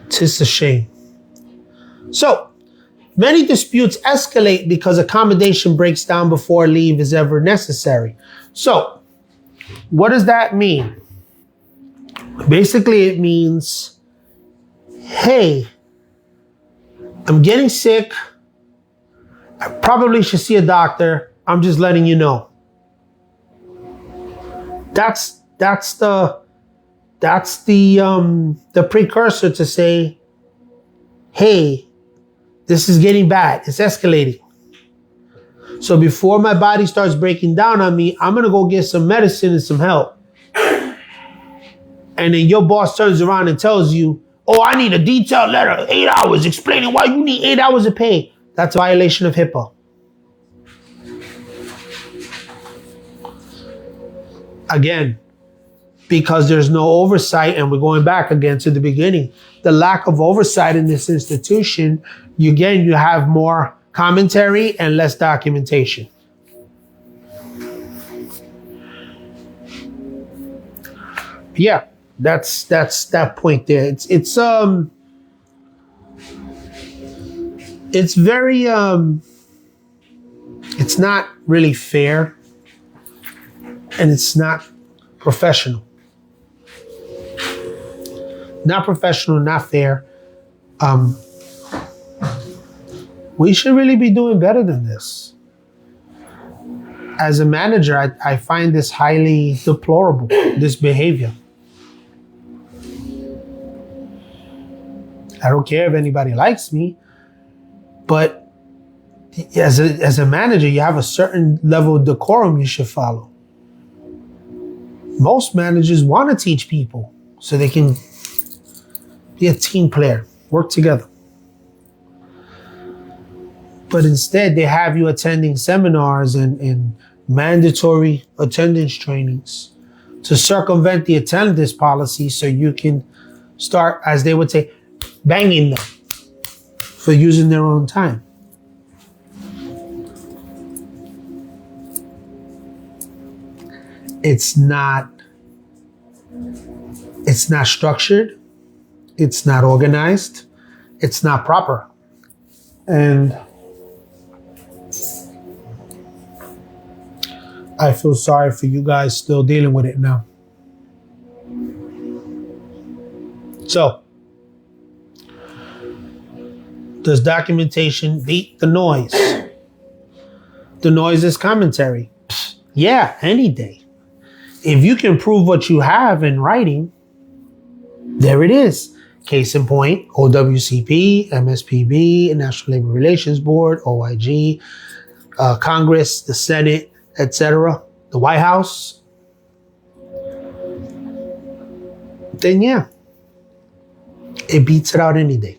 It's a shame. So, many disputes escalate because accommodation breaks down before leave is ever necessary. So, what does that mean? Basically, it means, hey, I'm getting sick. I probably should see a doctor. I'm just letting you know. That's the precursor to say, hey, this is getting bad. It's escalating. So before my body starts breaking down on me, I'm going to go get some medicine and some help. And then your boss turns around and tells you, oh, I need a detailed letter, 8 hours, explaining why you need 8 hours of pay. That's a violation of HIPAA. Again, because there's no oversight, and we're going back again to the beginning. The lack of oversight in this institution, you have more commentary and less documentation. Yeah, that's that point there. It's very it's not really fair, and it's not professional. Not professional, not fair. We should really be doing better than this. As a manager, I find this highly deplorable, this behavior. I don't care if anybody likes me, but as a manager, you have a certain level of decorum you should follow. Most managers want to teach people so they can be a team player, work together. But instead, they have you attending seminars and mandatory attendance trainings to circumvent the attendance policy so you can start, as they would say, banging them for using their own time. It's not structured. It's not organized. It's not proper. And I feel sorry for you guys still dealing with it now. So, does documentation beat the noise? The noise is commentary. Yeah, any day. If you can prove what you have in writing, there it is. Case in point, OWCP, MSPB, National Labor Relations Board, OIG, Congress, the Senate, etc., the White House, then yeah, it beats it out any day.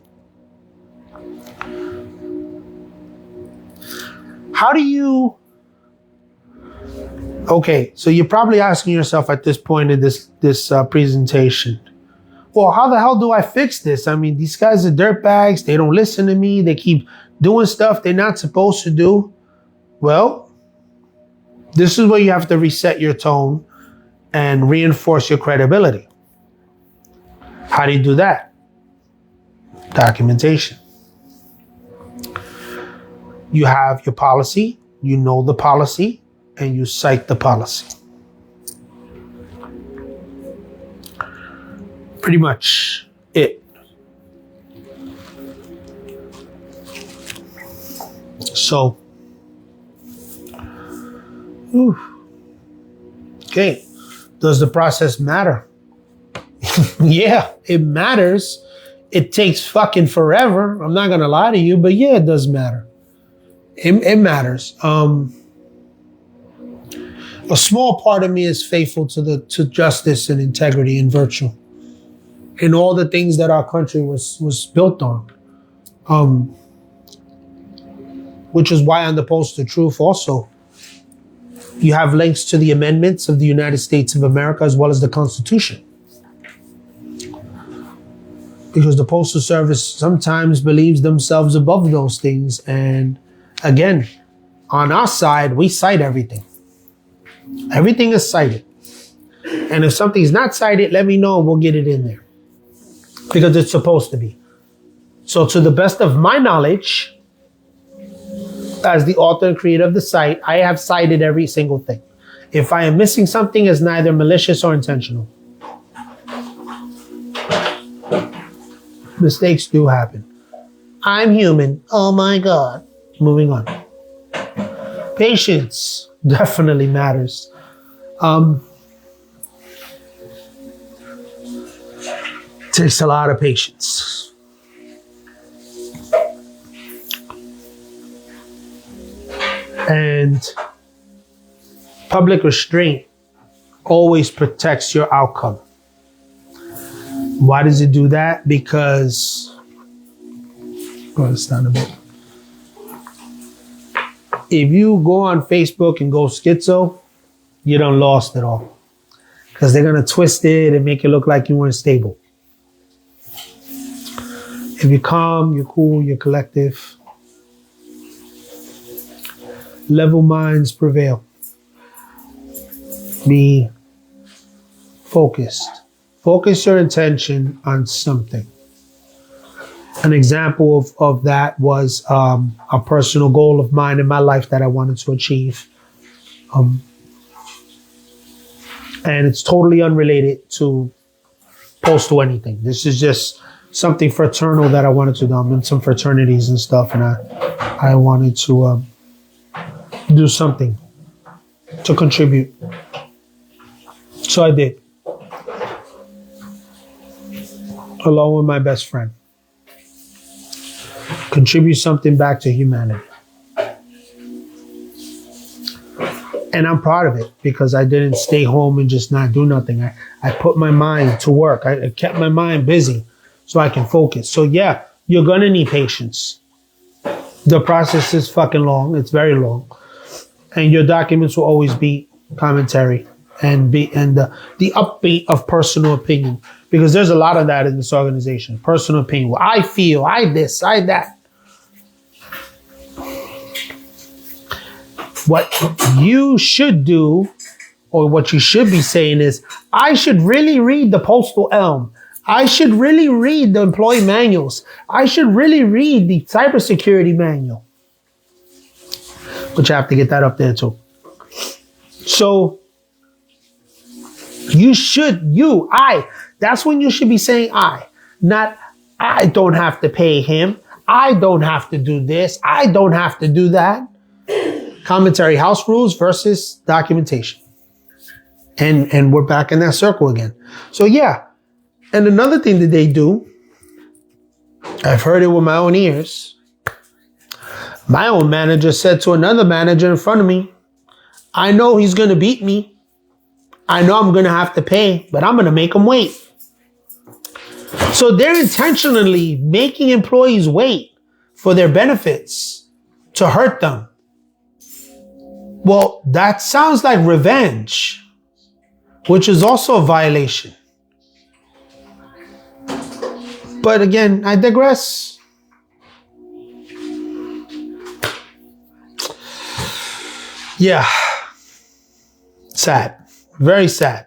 How do you... Okay, so you're probably asking yourself at this point in this presentation, well, how the hell do I fix this? I mean, these guys are dirtbags. They don't listen to me. They keep doing stuff they're not supposed to do. Well, this is where you have to reset your tone and reinforce your credibility. How do you do that? Documentation. You have your policy, you know the policy, and you cite the policy. Pretty much it. So, okay, does the process matter? Yeah, it matters. It takes fucking forever. I'm not gonna lie to you, but yeah, it does matter. It matters. A small part of me is faithful to justice and integrity and virtue, and all the things that our country was built on. Which is why on the Postal Truth also, you have links to the amendments of the United States of America as well as the Constitution. Because the Postal Service sometimes believes themselves above those things. And again, on our side, we cite everything. Everything is cited. And if something's not cited, let me know and we'll get it in there. Because it's supposed to be. So to the best of my knowledge, as the author and creator of the site, I have cited every single thing. If I am missing something, it's neither malicious or intentional. Mistakes do happen. I'm human. Oh my God. Moving on. Patience definitely matters. Takes a lot of patience. And public restraint always protects your outcome. Why does it do that? Because, go this down a bit. If you go on Facebook and go schizo, you done lost it all. Because they're going to twist it and make it look like you weren't stable. If you're calm, you're cool, you're collective, level minds prevail. Be focused. Focus your attention on something. An example of that was a personal goal of mine in my life that I wanted to achieve. And it's totally unrelated to Postal anything. This is just something fraternal that I wanted to do. I'm in some fraternities and stuff, and I wanted to do something to contribute. So I did. Along with my best friend. Contribute something back to humanity. And I'm proud of it because I didn't stay home and just not do nothing. I put my mind to work. I kept my mind busy so I can focus. So yeah, you're going to need patience. The process is fucking long. It's very long. And your documents will always be commentary and the upbeat of personal opinion. Because there's a lot of that in this organization. Personal opinion. Well, I feel, I this, I that. What you should do, or what you should be saying is, I should really read the Postal Elm. I should really read the employee manuals. I should really read the cybersecurity manual. But you have to get that up there too. So that's when you should be saying not I don't have to pay him. I don't have to do this. I don't have to do that. Commentary, house rules versus documentation. And we're back in that circle again. So yeah. And another thing that they do, I've heard it with my own ears. My own manager said to another manager in front of me, I know he's going to beat me. I know I'm going to have to pay, but I'm going to make him wait. So they're intentionally making employees wait for their benefits to hurt them. Well, that sounds like revenge, which is also a violation. But again, I digress. Yeah. Sad. Very sad.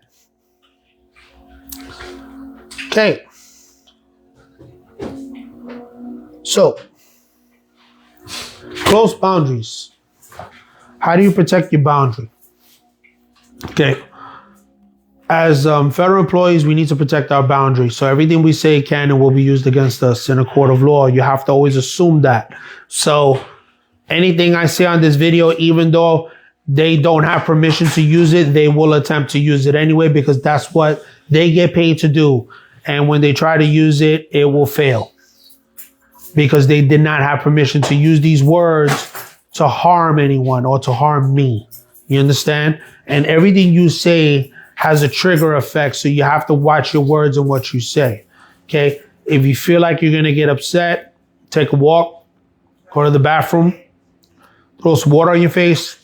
Okay. So, close boundaries. How do you protect your boundary? Okay. As federal employees, we need to protect our boundaries. So everything we say can and will be used against us in a court of law. You have to always assume that. So anything I say on this video, even though they don't have permission to use it, they will attempt to use it anyway, because that's what they get paid to do. And when they try to use it, it will fail, because they did not have permission to use these words to harm anyone or to harm me. You understand? And everything you say has a trigger effect, so you have to watch your words and what you say. Okay? If you feel like you're gonna get upset, take a walk, go to the bathroom, throw some water on your face,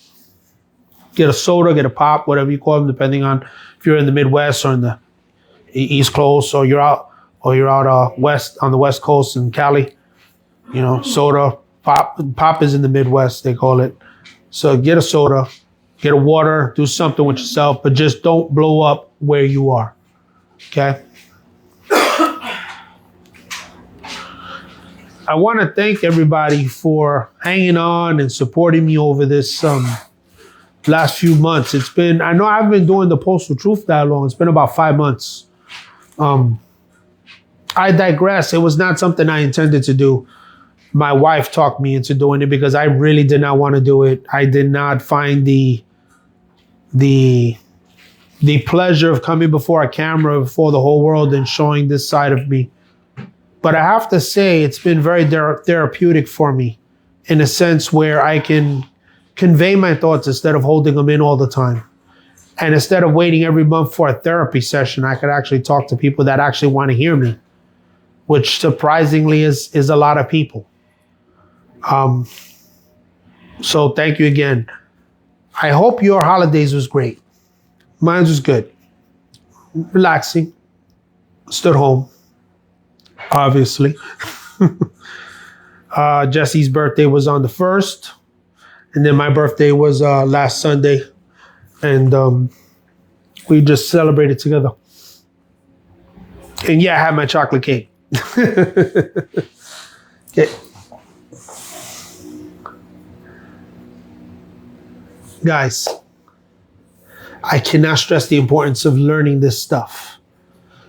get a soda, get a pop, whatever you call them, depending on if you're in the Midwest or in the East Coast, or you're out west on the West Coast in Cali. You know, soda, pop is in the Midwest, they call it. So get a soda, get a water, do something with yourself, but just don't blow up where you are. Okay? I want to thank everybody for hanging on and supporting me over this last few months. I know I haven't been doing the Postal Truth that long. It's been about 5 months. I digress. It was not something I intended to do. My wife talked me into doing it because I really did not want to do it. I did not find the pleasure of coming before a camera, before the whole world, and showing this side of me. But I have to say, it's been very therapeutic for me, in a sense where I can convey my thoughts instead of holding them in all the time. And instead of waiting every month for a therapy session, I could actually talk to people that actually want to hear me, which surprisingly is a lot of people. So thank you again. I hope your holidays was great. Mine was good. Relaxing. Stood home, obviously. Jesse's birthday was on the 1st. And then my birthday was last Sunday. And we just celebrated together. And yeah, I had my chocolate cake. Okay. Guys, I cannot stress the importance of learning this stuff.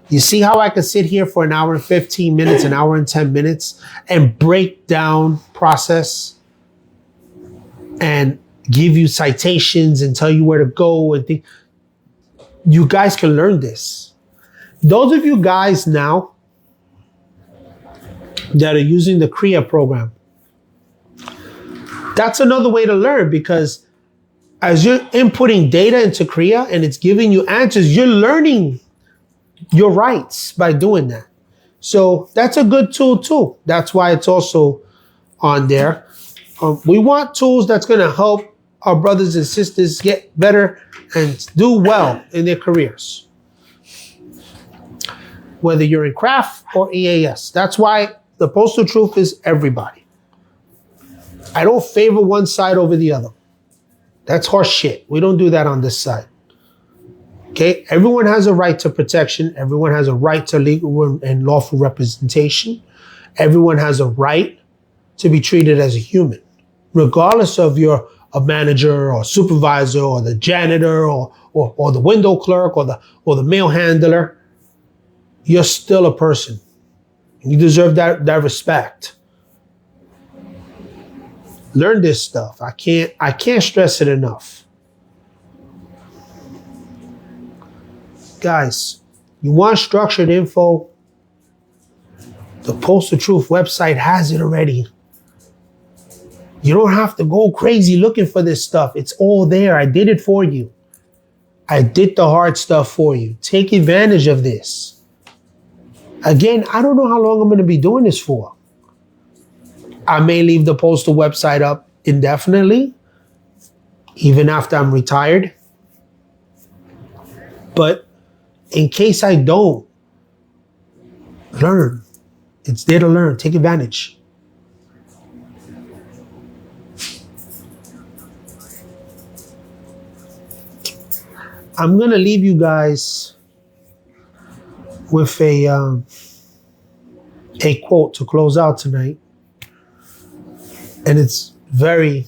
You see how I could sit here for an hour and 15 minutes, an hour and 10 minutes, and break down process and give you citations and tell you where to go and think. You guys can learn this. Those of you guys now that are using the CREA program, that's another way to learn, because as you're inputting data into CREA and it's giving you answers, you're learning your rights by doing that. So that's a good tool too. That's why it's also on there. We want tools that's going to help our brothers and sisters get better and do well in their careers. whether you're in craft or EAS. That's why the Postal Truth is everybody. I don't favor one side over the other. That's horse shit. We don't do that on this side. Okay? Everyone has a right to protection. Everyone has a right to legal and lawful representation. Everyone has a right to be treated as a human, regardless of you're a manager or supervisor or the janitor or the window clerk or the mail handler. You're still a person. You deserve that respect. Learn this stuff. I can't stress it enough. Guys, you want structured info? The Postal Truth website has it already. You don't have to go crazy looking for this stuff. It's all there. I did it for you. I did the hard stuff for you. Take advantage of this. Again, I don't know how long I'm going to be doing this for. I may leave the Postal website up indefinitely, even after I'm retired. But in case I don't, learn. It's there to learn. Take advantage. I'm going to leave you guys with a quote to close out tonight. And it's very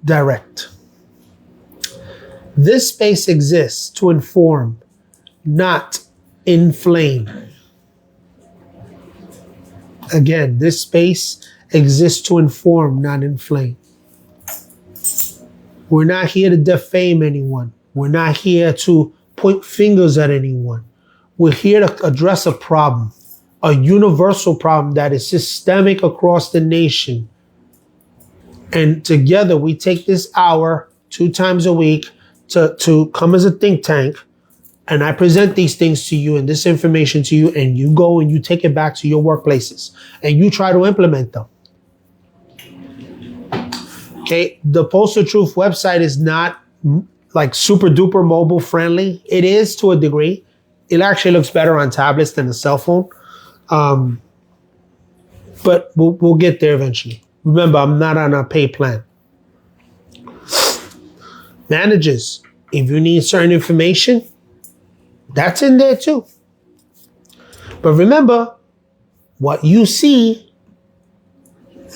direct. This space exists to inform, not inflame. Again, this space exists to inform, not inflame. We're not here to defame anyone. We're not here to point fingers at anyone. We're here to address a problem, a universal problem that is systemic across the nation. And together we take this hour 2 times a week to come as a think tank. And I present these things to you and this information to you, and you go and you take it back to your workplaces and you try to implement them. Okay, the Postal Truth website is not like super duper mobile friendly. It is to a degree. It actually looks better on tablets than a cell phone. But we'll get there eventually. Remember, I'm not on a pay plan. Managers, if you need certain information, that's in there too. But remember, what you see,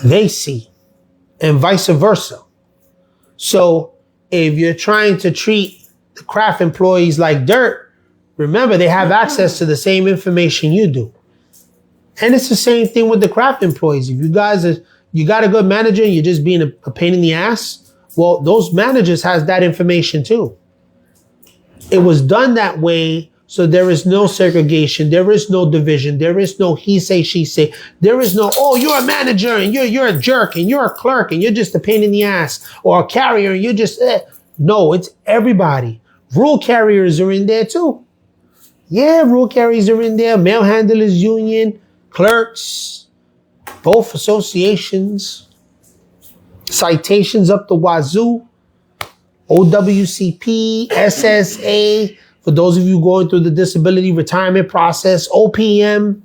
they see, and vice versa. So if you're trying to treat the craft employees like dirt, remember they have access to the same information you do. And it's the same thing with the craft employees. If you got a good manager and you're just being a pain in the ass, well, those managers has that information too. It was done that way, so there is no segregation, there is no division, there is no he say, she say, there is no, oh, you're a manager and you're a jerk and you're a clerk and you're just a pain in the ass, or a carrier and you're just, No, it's everybody. Rule carriers are in there too. Yeah, rule carriers are in there, mail handlers union, clerks, both associations, citations up the wazoo, OWCP, SSA, for those of you going through the disability retirement process, OPM.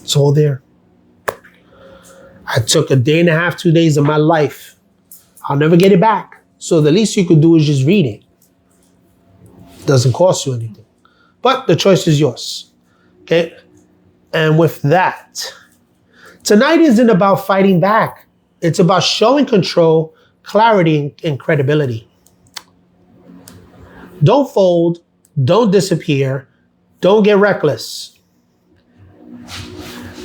It's all there. I took a day and a half, 2 days of my life. I'll never get it back. So the least you could do is just read it. Doesn't cost you anything. But the choice is yours. Okay? And with that, tonight isn't about fighting back. It's about showing control, clarity, and credibility. Don't fold. Don't disappear. Don't get reckless.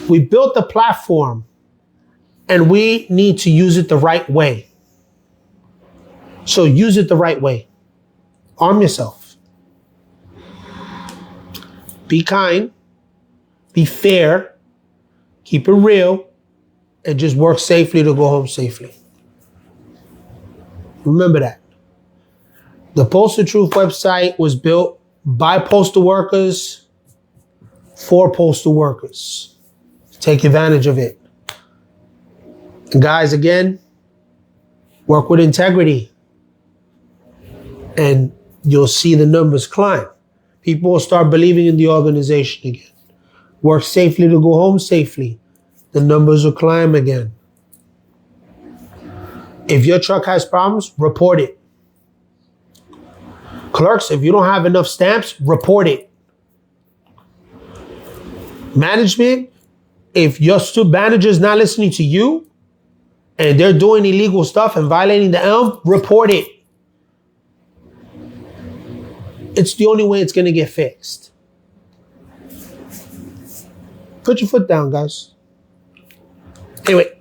We built the platform, and we need to use it the right way. So use it the right way. Arm yourself. Be kind. Be fair. Keep it real. And just work safely to go home safely. Remember that. The Postal Truth website was built by postal workers for postal workers. Take advantage of it. And guys, again, work with integrity. And you'll see the numbers climb. People will start believing in the organization again. Work safely to go home safely. The numbers will climb again. If your truck has problems, report it. Clerks, if you don't have enough stamps, report it. Management, if your manager's not listening to you and they're doing illegal stuff and violating the ELM, report it. It's the only way it's going to get fixed. Put your foot down, guys. Anyway,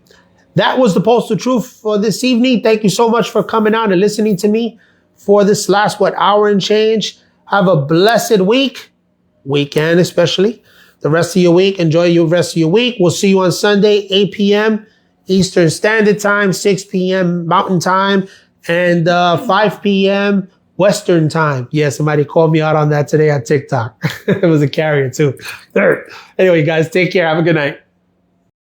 that was the Postal Truth for this evening. Thank you so much for coming out and listening to me for this last, hour and change. Have a blessed weekend especially. The rest of your week, enjoy your rest of your week. We'll see you on Sunday, 8 p.m. Eastern Standard Time, 6 p.m. Mountain Time, and 5 p.m. Western Time. Yeah, somebody called me out on that today on TikTok. It was a carrier too. Anyway, guys, take care. Have a good night.